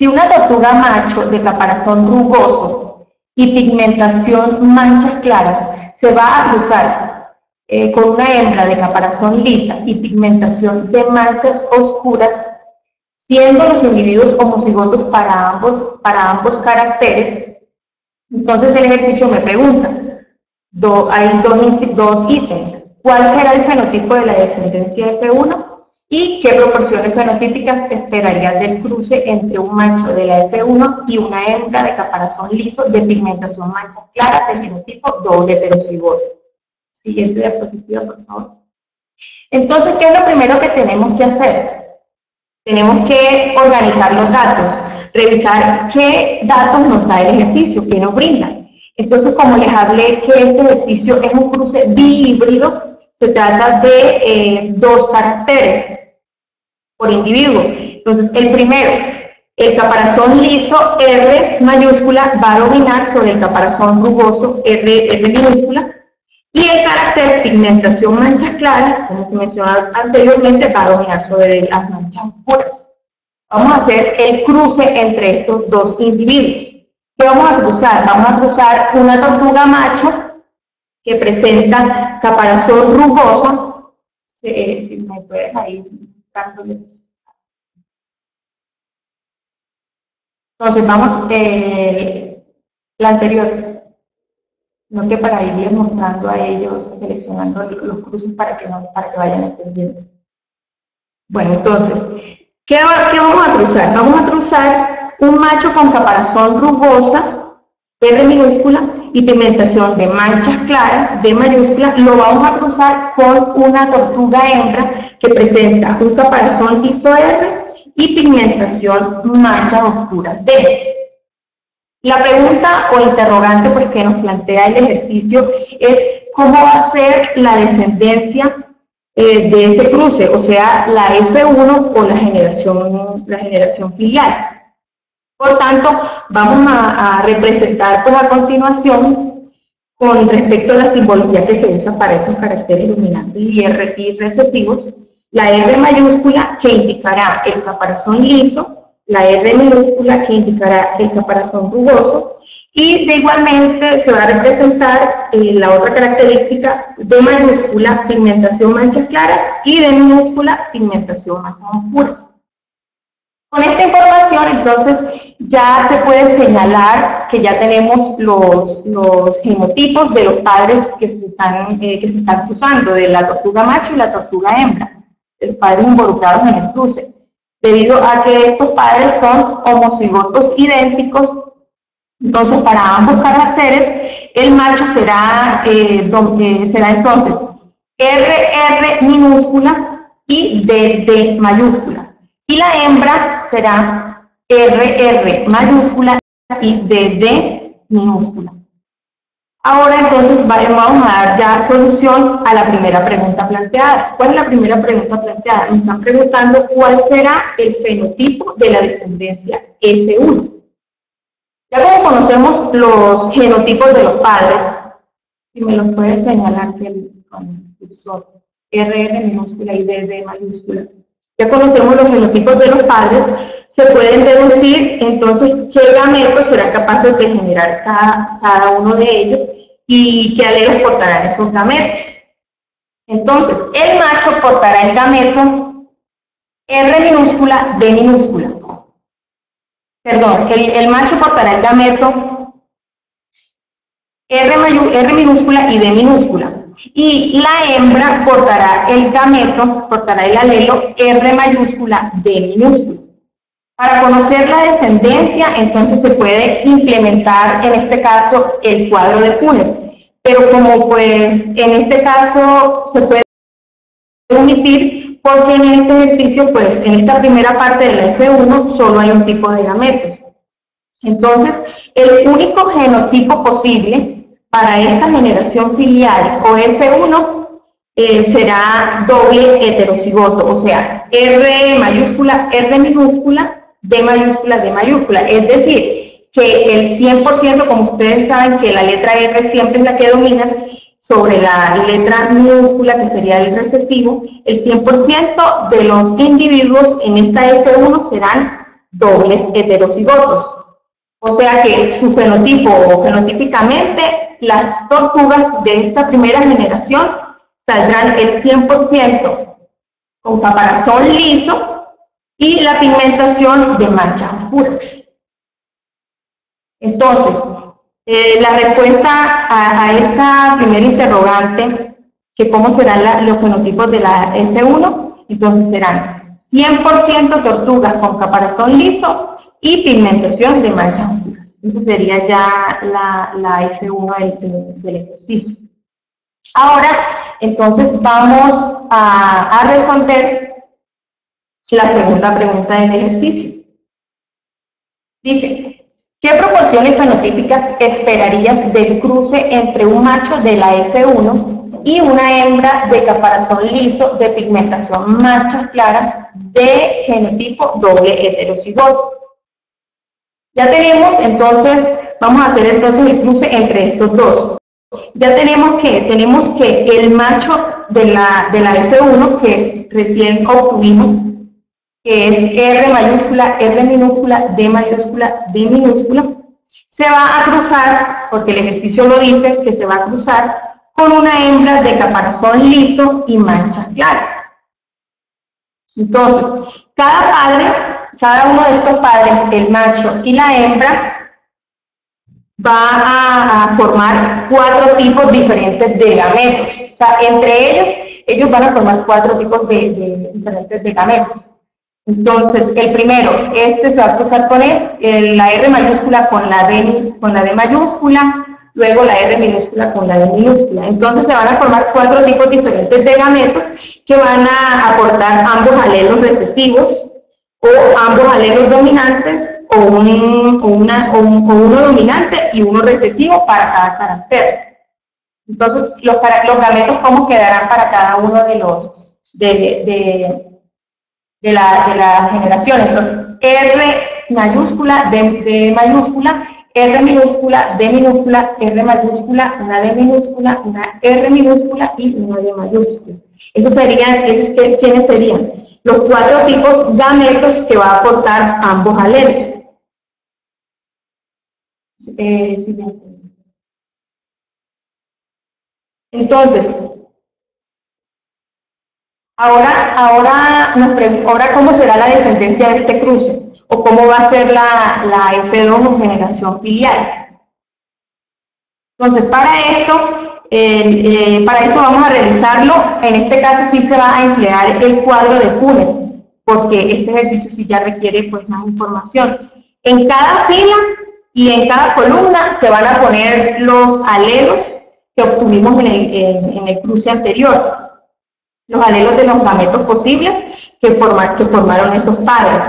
Si una tortuga macho de caparazón rugoso y pigmentación manchas claras se va a cruzar con una hembra de caparazón lisa y pigmentación de manchas oscuras, siendo los individuos homocigotos para ambos caracteres, entonces el ejercicio me pregunta, hay dos ítems. ¿Cuál será el fenotipo de la descendencia de F1? ¿Y qué proporciones fenotípicas esperarías del cruce entre un macho de la F1 y una hembra de caparazón liso de pigmentación manchas claras de genotipo doble heterocigoto? Siguiente diapositiva, por favor. Entonces, ¿qué es lo primero que tenemos que hacer? Tenemos que organizar los datos, revisar qué datos nos da el ejercicio, qué nos brinda. Entonces, como les hablé que este ejercicio es un cruce bihíbrido, se trata de 2 caracteres por individuo. Entonces, el primero, el caparazón liso R mayúscula va a dominar sobre el caparazón rugoso R minúscula, y el carácter pigmentación manchas claras, como se mencionó anteriormente, va a dominar sobre las manchas oscuras. Vamos a hacer el cruce entre estos 2 individuos. ¿Qué vamos a cruzar? Vamos a cruzar una tortuga macho que presenta caparazón rugoso. Si me puedes ahí dándoles. Entonces vamos, la anterior, no que para irles mostrando a ellos, seleccionando los cruces para que vayan entendiendo. Bueno, entonces, ¿qué vamos a cruzar? Vamos a cruzar un macho con caparazón rugosa, R minúscula, y pigmentación de manchas claras, D mayúscula, lo vamos a cruzar con una tortuga hembra que presenta un caparazón liso R y pigmentación manchas oscuras D. La pregunta o interrogante pues, que nos plantea el ejercicio es cómo va a ser la descendencia de ese cruce, o sea, la F1 o la generación filial. Por tanto, vamos a representar pues, a continuación con respecto a la simbología que se usa para esos caracteres dominantes y recesivos, la R mayúscula que indicará el caparazón liso, la R minúscula que indicará el caparazón rugoso, y de igualmente se va a representar la otra característica D mayúscula, pigmentación manchas claras, y D minúscula, pigmentación manchas oscuras. Con esta información, entonces, ya se puede señalar que ya tenemos los genotipos de los padres que se están cruzando, de la tortuga macho y la tortuga hembra, de los padres involucrados en el cruce. Debido a que estos padres son homocigotos idénticos, entonces para ambos caracteres, el macho será entonces RR minúscula y DD mayúscula. Y la hembra será RR mayúscula y DD minúscula. Ahora entonces vamos a dar ya solución a la primera pregunta planteada. ¿Cuál es la primera pregunta planteada? Me están preguntando cuál será el fenotipo de la descendencia F1. Ya como conocemos los genotipos de los padres, si me los puede señalar con el cursor, RR minúscula y DD mayúscula. Ya conocemos los genotipos de los padres, se pueden deducir entonces qué gametos serán capaces de generar cada uno de ellos y qué alelos portarán esos gametos. Entonces, el macho portará el gameto R minúscula, D minúscula. Perdón, el macho portará el gameto R minúscula y D minúscula. Y la hembra portará el gameto, portará el alelo R mayúscula, D minúscula. Para conocer la descendencia, entonces se puede implementar en este caso el cuadro de Punnett. Pero como pues en este caso se puede omitir, porque en este ejercicio, pues en esta primera parte de la F1 solo hay un tipo de gametos. Entonces, el único genotipo posible para esta generación filial o F1 será doble heterocigoto, o sea, R mayúscula, R minúscula, D mayúscula, D mayúscula. Es decir, que el 100%, como ustedes saben que la letra R siempre es la que domina sobre la letra minúscula, que sería el recesivo, el 100% de los individuos en esta F1 serán dobles heterocigotos. O sea que su fenotipo o fenotípicamente, las tortugas de esta primera generación saldrán el 100% con caparazón liso y la pigmentación de manchas oscuras. Entonces, la respuesta a esta primera interrogante, que cómo serán los fenotipos de la F1, entonces serán 100% tortugas con caparazón liso y pigmentación de manchas oscuras. Esa sería ya la F1 del ejercicio. Ahora, entonces vamos a resolver la segunda pregunta del ejercicio. Dice, ¿qué proporciones fenotípicas esperarías del cruce entre un macho de la F1 y una hembra de caparazón liso de pigmentación manchas claras de genotipo doble heterocigoto? Ya tenemos, entonces, vamos a hacer entonces el cruce entre estos dos. Ya tenemos que el macho de la F1 que recién obtuvimos, que es R mayúscula, R minúscula, D mayúscula, D minúscula, se va a cruzar, porque el ejercicio lo dice, que se va a cruzar con una hembra de caparazón liso y manchas claras. Entonces, cada uno de estos padres, el macho y la hembra, va a formar 4 tipos diferentes de gametos. O sea, entre ellos van a formar 4 tipos diferentes de gametos. Entonces, el primero, se va a cruzar con la R mayúscula con la D mayúscula, luego la R minúscula con la D minúscula. Entonces, se van a formar 4 tipos diferentes de gametos que van a aportar ambos alelos recesivos o ambos alelos dominantes o uno dominante y uno recesivo para cada carácter. Entonces, los gametos, ¿cómo quedarán para cada uno de la generación? Entonces, R mayúscula, D mayúscula, R minúscula, D minúscula, R mayúscula, una D minúscula, una R minúscula y una D mayúscula. ¿Quiénes serían? Los 4 tipos gametos que va a aportar ambos alelos. Siguiente. Entonces, ahora ¿cómo será la descendencia de este cruce? ¿O cómo va a ser la F2 o generación filial? Entonces, para esto vamos a realizarlo. En este caso sí se va a emplear el cuadro de Punnett, porque este ejercicio sí ya requiere pues más información. En cada fila y en cada columna se van a poner los alelos que obtuvimos en el cruce anterior, los alelos de los gametos posibles que formaron esos padres.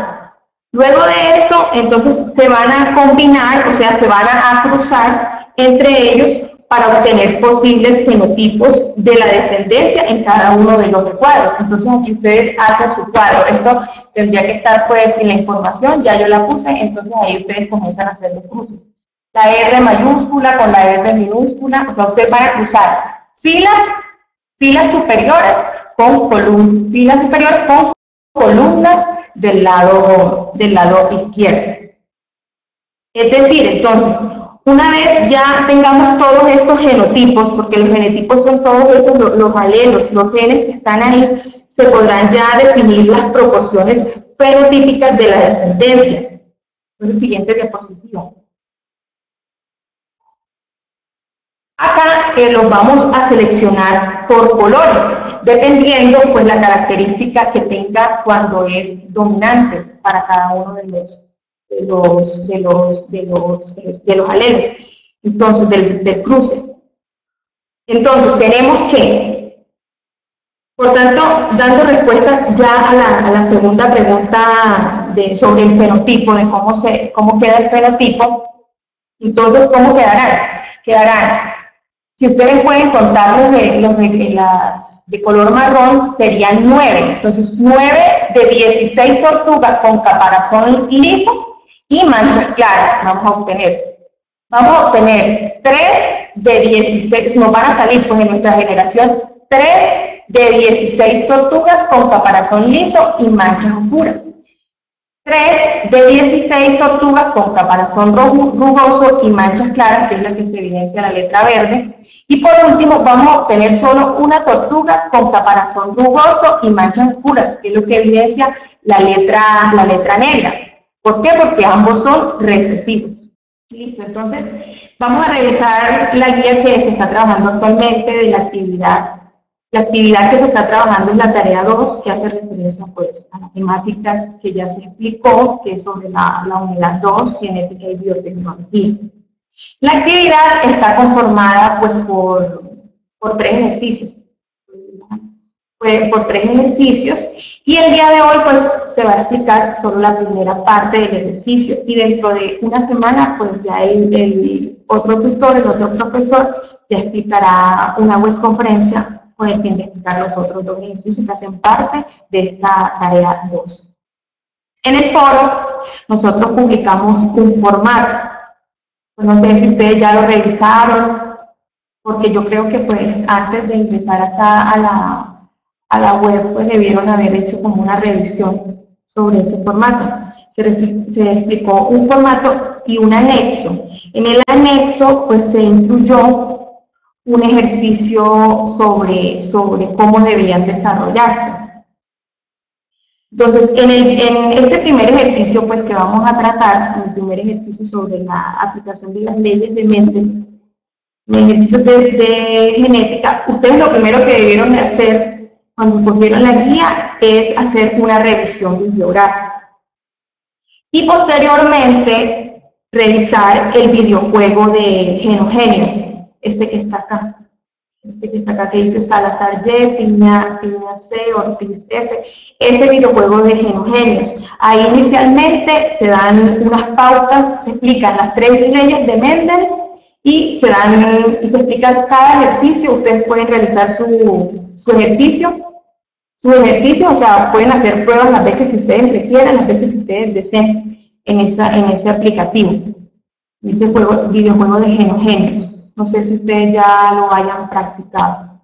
Luego de esto, entonces se van a combinar, o sea, se van a cruzar entre ellos para obtener posibles genotipos de la descendencia en cada uno de los recuadros. Entonces aquí ustedes hacen su cuadro. Esto tendría que estar pues en la información, ya yo la puse, entonces ahí ustedes comienzan a hacer los cruces. La R mayúscula con la R minúscula, o sea, ustedes van a cruzar filas superiores con columnas del lado izquierdo. Es decir, entonces, una vez ya tengamos todos estos genotipos, porque los genotipos son todos esos, los alelos, los genes que están ahí, se podrán ya definir las proporciones fenotípicas de la descendencia. Entonces, siguiente diapositiva. Acá los vamos a seleccionar por colores, dependiendo pues la característica que tenga cuando es dominante para cada uno de los alelos, entonces del cruce. Entonces tenemos que, por tanto, dando respuesta ya a la segunda pregunta sobre el fenotipo, de cómo queda el fenotipo. Entonces, ¿cómo quedarán? Si ustedes pueden contar los de color marrón, serían 9. Entonces, 9 de 16 tortugas con caparazón liso y manchas claras vamos a obtener. Vamos a obtener 3 de 16, nos van a salir pues en nuestra generación 3 de 16 tortugas con caparazón liso y manchas oscuras. 3 de 16 tortugas con caparazón rugoso y manchas claras, que es la que se evidencia en la letra verde. Y por último, vamos a obtener solo una tortuga con caparazón rugoso y manchas oscuras, que es lo que evidencia la letra negra. ¿Por qué? Porque ambos son recesivos. Listo, entonces vamos a revisar la guía que se está trabajando actualmente de la actividad. La actividad que se está trabajando es la tarea 2, que hace referencia pues, a la temática que ya se explicó, que es sobre la unidad 2, genética y biotecnología. La actividad está conformada pues, por 3 ejercicios. Por 3 ejercicios, y el día de hoy pues se va a explicar solo la primera parte del ejercicio, y dentro de una semana pues ya el otro tutor, el otro profesor, ya explicará una webconferencia con el fin de explicar los otros 2 ejercicios que hacen parte de esta tarea 2. En el foro nosotros publicamos un formato, pues, no sé si ustedes ya lo revisaron, porque yo creo que pues antes de ingresar acá a la web, pues debieron haber hecho como una revisión sobre ese formato. Se explicó un formato y un anexo. En el anexo, pues se incluyó un ejercicio sobre cómo debían desarrollarse. Entonces, en este primer ejercicio, pues que vamos a tratar, el primer ejercicio sobre la aplicación de las leyes de Mendel, en ejercicios de genética, ustedes lo primero que debieron de hacer cuando cogieron la guía es hacer una revisión bibliográfica y posteriormente revisar el videojuego de Genogenios, este que está acá, que dice Salazar Y, Piña C, Ortiz F, ese videojuego de Genogenios. Ahí inicialmente se dan unas pautas, se explican las 3 leyes de Mendel y se explica cada ejercicio. Ustedes pueden realizar su ejercicio, o sea, pueden hacer pruebas las veces que ustedes requieran, las veces que ustedes deseen en ese aplicativo, en ese videojuego de Genogenios. No sé si ustedes ya lo hayan practicado.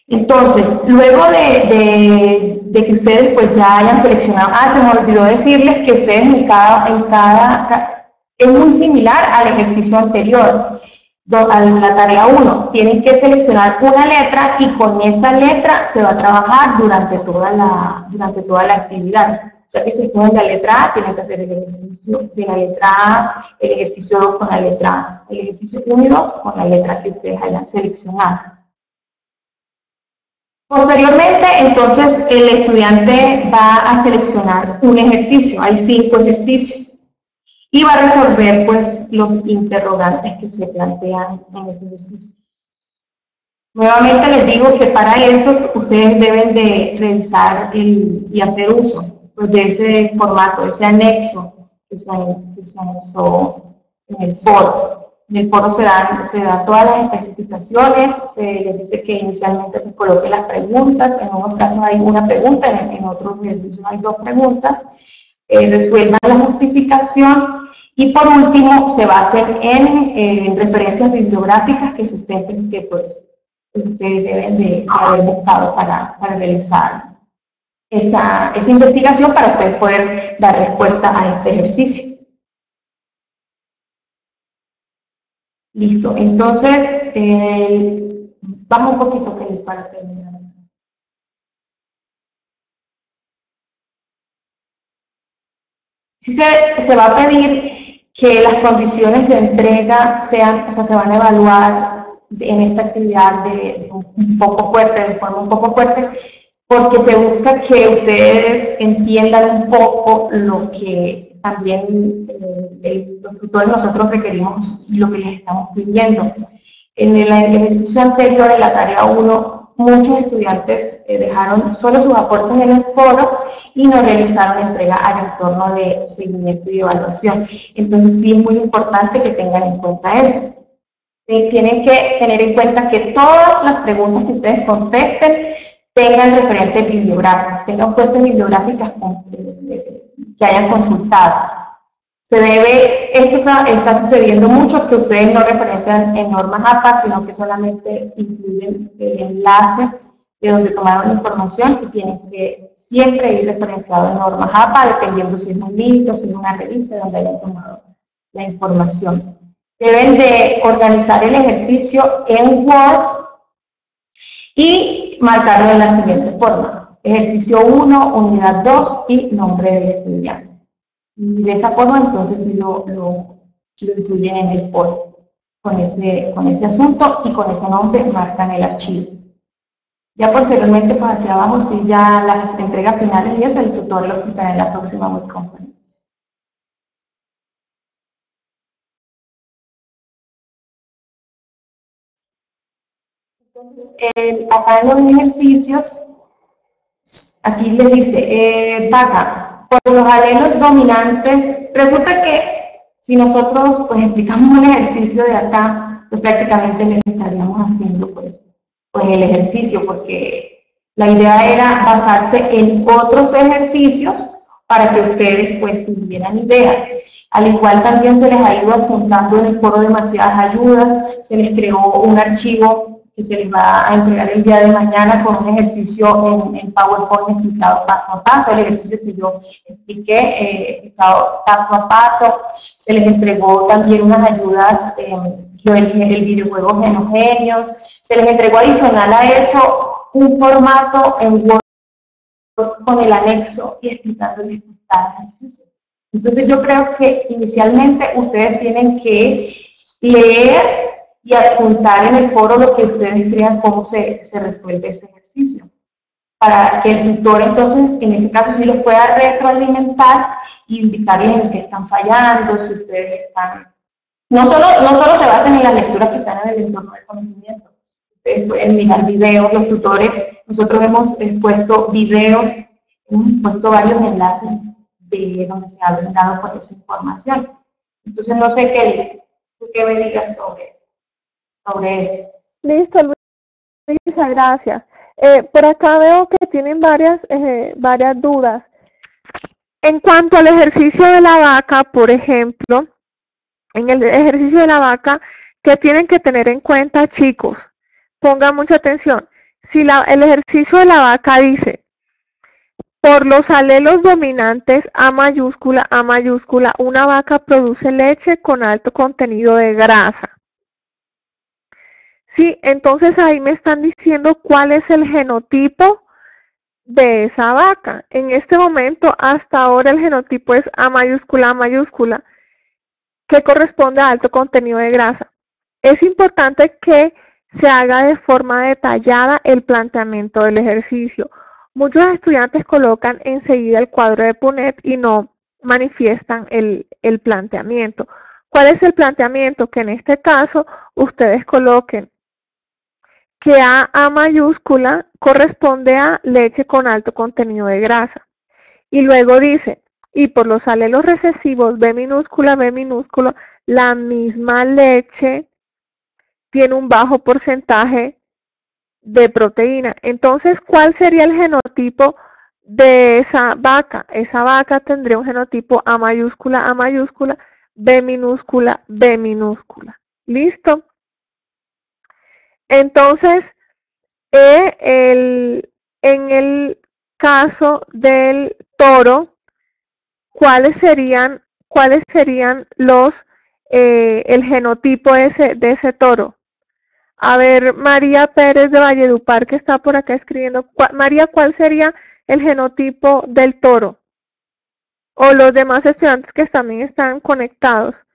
Entonces, luego de que ustedes pues ya hayan seleccionado, se me olvidó decirles que ustedes es muy similar al ejercicio anterior, a la tarea 1, tienen que seleccionar una letra y con esa letra se va a trabajar durante toda la actividad. O sea que si ponen la letra A, tienen que hacer el ejercicio de la letra A, el ejercicio 2 con la letra A, el ejercicio 1 y 2 con la letra que ustedes hayan seleccionado. Posteriormente, entonces, el estudiante va a seleccionar un ejercicio, hay 5 ejercicios, y va a resolver pues los interrogantes que se plantean en ese ejercicio. Nuevamente les digo que para eso ustedes deben de revisar y hacer uso pues, de ese formato, ese anexo que se anexó en el foro. En el foro se dan todas las especificaciones, se les dice que inicialmente pues, coloquen las preguntas, en unos casos hay una pregunta, en otros ejercicios hay 2 preguntas, resuelvan la justificación y por último se basen en referencias bibliográficas que sustenten que pues, ustedes deben de haber buscado para realizar esa investigación para ustedes poder dar respuesta a este ejercicio. Listo, entonces vamos un poquito para terminar. Sí se va a pedir que las condiciones de entrega sean, o sea, se van a evaluar en esta actividad de forma un poco fuerte, porque se busca que ustedes entiendan un poco lo que también los tutores nosotros requerimos y lo que les estamos pidiendo. En el ejercicio anterior, en la tarea 1, muchos estudiantes dejaron solo sus aportes en el foro y no realizaron entrega al entorno de seguimiento y evaluación. Entonces sí es muy importante que tengan en cuenta eso. Tienen que tener en cuenta que todas las preguntas que ustedes contesten tengan referentes bibliográficos, tengan fuentes bibliográficas que hayan consultado. Esto está sucediendo mucho, que ustedes no referencian en normas APA, sino que solamente incluyen el enlace de donde tomaron la información y tienen que siempre ir referenciado en normas APA, dependiendo si es un libro, si es una revista donde hayan tomado la información. Deben de organizar el ejercicio en Word y marcarlo de la siguiente forma: ejercicio 1, unidad 2 y nombre del estudiante. Y de esa forma, entonces, sí lo incluyen en el foro. Con ese asunto y con ese nombre marcan el archivo. Ya posteriormente, pues hacia abajo, sí, ya las entregas finales y eso, el tutor lo explicará en la próxima web conference. Entonces, acá en los ejercicios, aquí les dice, vaca, por los alelos dominantes, resulta que si nosotros pues explicamos un ejercicio de acá, pues prácticamente le estaríamos haciendo pues el ejercicio, porque la idea era basarse en otros ejercicios para que ustedes pues tuvieran ideas. Al igual también se les ha ido apuntando en el foro demasiadas ayudas, se les creó un archivo que se les va a entregar el día de mañana con un ejercicio en PowerPoint explicado paso a paso, el ejercicio que yo expliqué, explicado paso a paso. Se les entregó también unas ayudas, el videojuego Genogenios. Se les entregó adicional a eso un formato en Word con el anexo y explicándoles cada ejercicio. Entonces yo creo que inicialmente ustedes tienen que leer y adjuntar en el foro lo que ustedes crean cómo se resuelve ese ejercicio, para que el tutor entonces en ese caso sí los pueda retroalimentar y indicarles en qué están fallando, si ustedes están... No solo se basen en las lecturas que están en el entorno del conocimiento. Ustedes pueden mirar videos, los tutores, nosotros hemos puesto videos, hemos puesto varios enlaces de donde se ha brindado por esa información. Entonces no sé qué me digas sobre eso. Listo, Luisa, gracias. Por acá veo que tienen varias dudas. En cuanto al ejercicio de la vaca, por ejemplo, en el ejercicio de la vaca, ¿qué tienen que tener en cuenta, chicos? Pongan mucha atención. Si el ejercicio de la vaca dice, por los alelos dominantes A mayúscula, una vaca produce leche con alto contenido de grasa. Sí, entonces ahí me están diciendo cuál es el genotipo de esa vaca. En este momento, hasta ahora el genotipo es A mayúscula, que corresponde a alto contenido de grasa. Es importante que se haga de forma detallada el planteamiento del ejercicio. Muchos estudiantes colocan enseguida el cuadro de Punnett y no manifiestan el planteamiento. ¿Cuál es el planteamiento? Que en este caso ustedes coloquen que A mayúscula corresponde a leche con alto contenido de grasa. Y luego dice, y por los alelos recesivos B minúscula, la misma leche tiene un bajo porcentaje de proteína. Entonces, ¿cuál sería el genotipo de esa vaca? Esa vaca tendría un genotipo A mayúscula, B minúscula. ¿Listo? Entonces, en el caso del toro, ¿cuáles serían el genotipo de ese toro? A ver, María Pérez de Valledupar, que está por acá escribiendo. María, ¿cuál sería el genotipo del toro? O los demás estudiantes que también están conectados.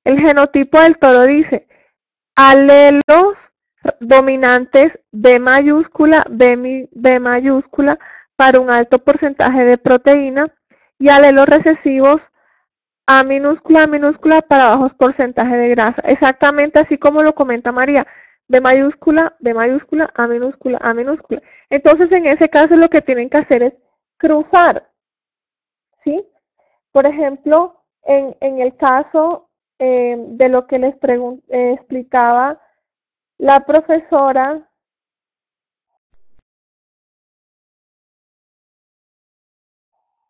El genotipo del toro dice alelos dominantes B mayúscula, B mayúscula para un alto porcentaje de proteína y alelos recesivos A minúscula para bajos porcentajes de grasa. Exactamente así como lo comenta María. B mayúscula, A minúscula. Entonces, en ese caso lo que tienen que hacer es cruzar, ¿sí? Por ejemplo, en el caso de lo que les explicaba la profesora,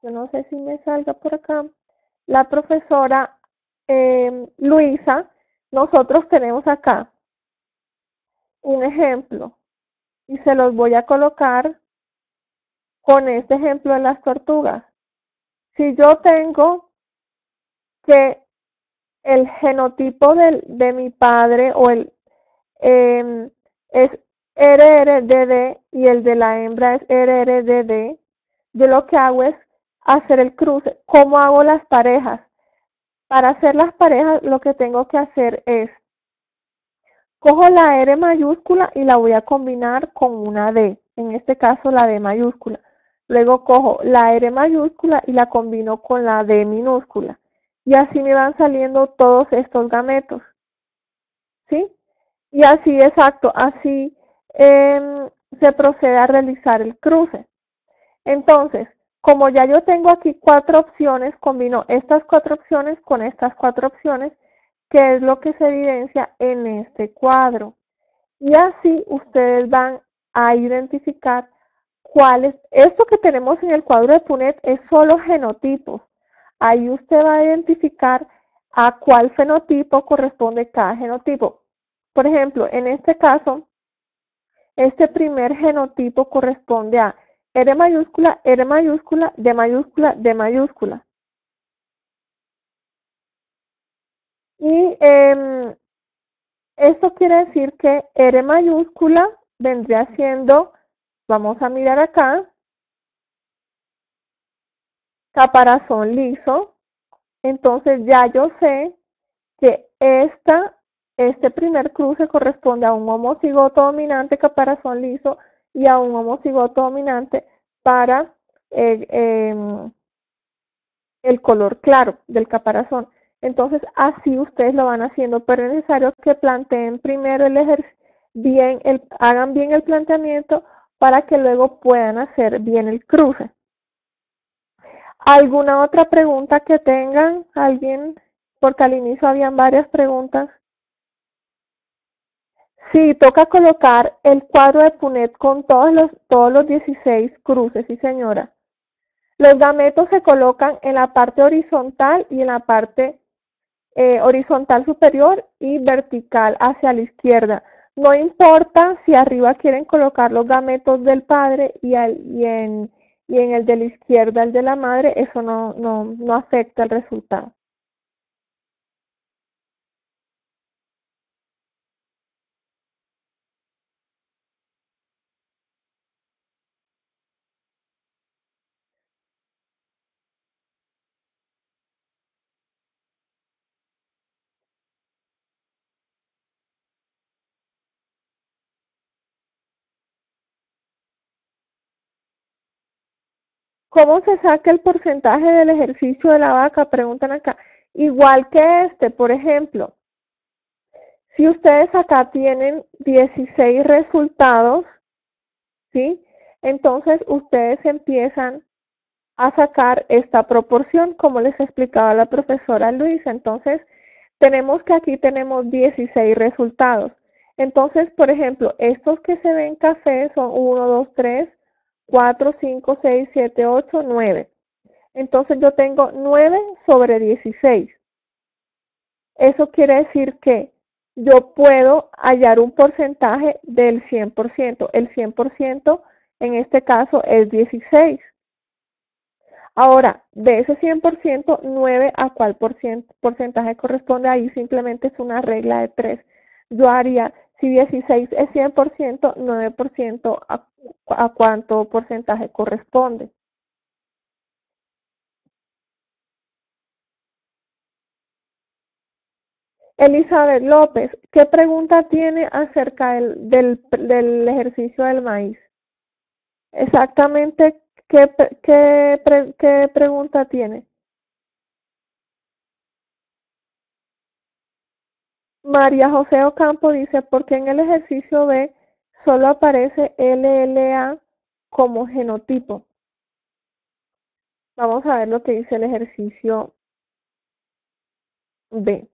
yo no sé si me salga por acá, la profesora Luisa, nosotros tenemos acá un ejemplo y se los voy a colocar con este ejemplo de las tortugas. Si yo tengo que el genotipo de mi padre o es RRDD y el de la hembra es RRDD, yo lo que hago es hacer el cruce. ¿Cómo hago las parejas? Para hacer las parejas lo que tengo que hacer es, cojo la R mayúscula y la voy a combinar con una D, en este caso la D mayúscula. Luego cojo la R mayúscula y la combino con la D minúscula. Y así me van saliendo todos estos gametos. ¿Sí? Y así, exacto, así se procede a realizar el cruce. Entonces, como ya yo tengo aquí 4 opciones, combino estas 4 opciones con estas 4 opciones, que es lo que se evidencia en este cuadro. Y así ustedes van a identificar cuáles. Esto que tenemos en el cuadro de Punnett es solo genotipos. Ahí usted va a identificar a cuál fenotipo corresponde cada genotipo. Por ejemplo, en este caso, este primer genotipo corresponde a R mayúscula, R mayúscula, D mayúscula, D mayúscula. Y esto quiere decir que R mayúscula vendría siendo, vamos a mirar acá, caparazón liso. Entonces ya yo sé que este primer cruce corresponde a un homocigoto dominante caparazón liso y a un homocigoto dominante para el color claro del caparazón. Entonces así ustedes lo van haciendo, pero es necesario que planteen primero el ejercicio, hagan bien el planteamiento para que luego puedan hacer bien el cruce. ¿Alguna otra pregunta que tengan? ¿Alguien? Porque al inicio habían varias preguntas. Sí, toca colocar el cuadro de Punnett con todos los 16 cruces, sí señora. Los gametos se colocan en la parte horizontal y en la parte horizontal superior y vertical hacia la izquierda. No importa si arriba quieren colocar los gametos del padre y en el de la izquierda el de la madre, eso no afecta el resultado. ¿Cómo se saca el porcentaje del ejercicio de la vaca? Preguntan acá. Igual que este, por ejemplo, si ustedes acá tienen 16 resultados, ¿sí? Entonces ustedes empiezan a sacar esta proporción, como les explicaba la profesora Luisa. Entonces, tenemos que aquí tenemos 16 resultados. Entonces, por ejemplo, estos que se ven café son 1, 2, 3, 4, 5, 6, 7, 8, 9. Entonces yo tengo 9 sobre 16. Eso quiere decir que yo puedo hallar un porcentaje del 100%. El 100% en este caso es 16. Ahora, de ese 100%, 9 a cuál porcentaje corresponde ahí, simplemente es una regla de 3. Yo haría, si 16 es 100%, 9% a cuánto porcentaje corresponde. Elizabeth López, ¿qué pregunta tiene acerca del ejercicio del maíz? Exactamente, ¿qué pregunta tiene? María José Ocampo dice, ¿por qué en el ejercicio B solo aparece LLA como genotipo? Vamos a ver lo que dice el ejercicio B.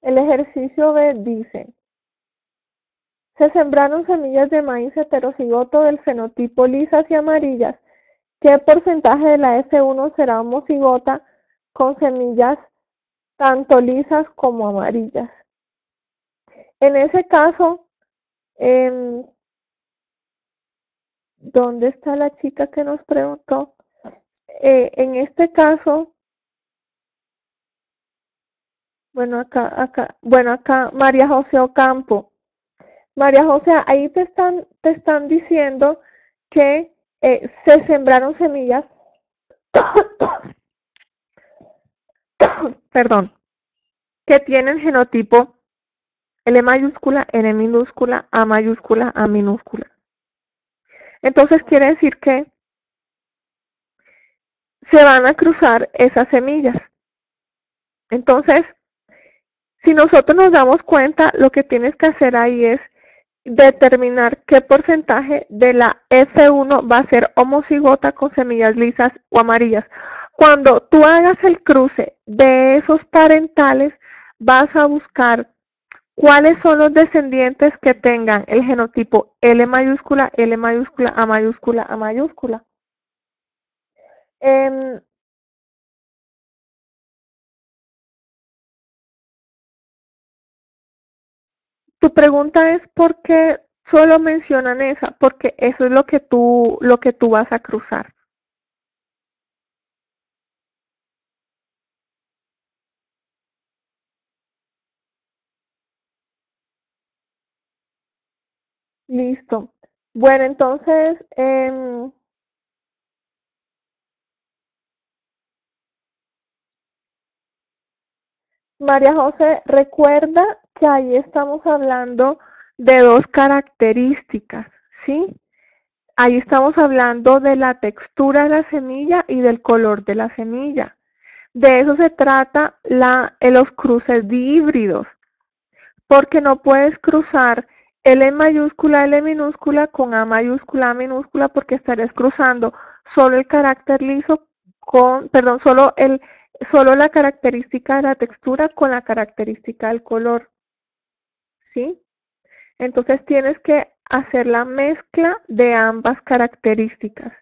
El ejercicio B dice, se sembraron semillas de maíz heterocigoto del fenotipo lisas y amarillas ¿qué porcentaje de la F1 será homocigota con semillas tanto lisas como amarillas? En ese caso, ¿dónde está la chica que nos preguntó? En este caso, bueno, acá, María José Ocampo. María José, ahí te están diciendo que se sembraron semillas, perdón, que tienen genotipo L mayúscula, N minúscula, A mayúscula, A minúscula. Entonces quiere decir que se van a cruzar esas semillas. Entonces, si nosotros nos damos cuenta, lo que tienes que hacer ahí es determinar qué porcentaje de la F1 va a ser homocigota con semillas lisas o amarillas. Cuando tú hagas el cruce de esos parentales, vas a buscar cuáles son los descendientes que tengan el genotipo L mayúscula, L mayúscula, A mayúscula, A mayúscula. Tu pregunta es ¿por qué solo mencionan esa? Porque eso es lo que tú vas a cruzar. Listo. Bueno, entonces, María José, recuerda que ahí estamos hablando de dos características, ¿sí? Ahí estamos hablando de la textura de la semilla y del color de la semilla. De eso se trata los cruces dihíbridos, porque no puedes cruzar L mayúscula, L minúscula con A mayúscula, A minúscula, porque estarías cruzando solo el carácter liso con, perdón, solo la característica de la textura con la característica del color, ¿sí? Entonces tienes que hacer la mezcla de ambas características.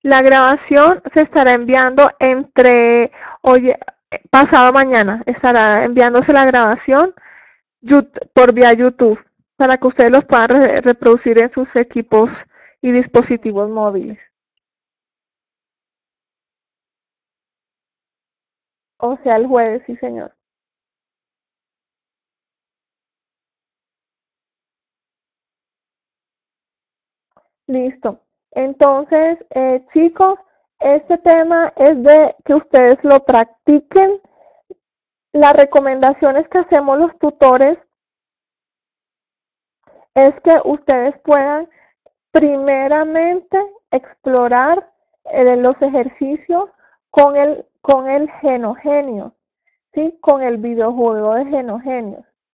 La grabación se estará enviando pasado mañana, estará enviándose la grabación por vía YouTube para que ustedes los puedan reproducir en sus equipos y dispositivos móviles. O sea, el jueves, sí señor. Listo. Entonces, chicos, este tema es de que ustedes lo practiquen. Las recomendaciones que hacemos los tutores es que ustedes puedan primeramente explorar los ejercicios con el genogenio, ¿sí? Con el videojuego de genogenios.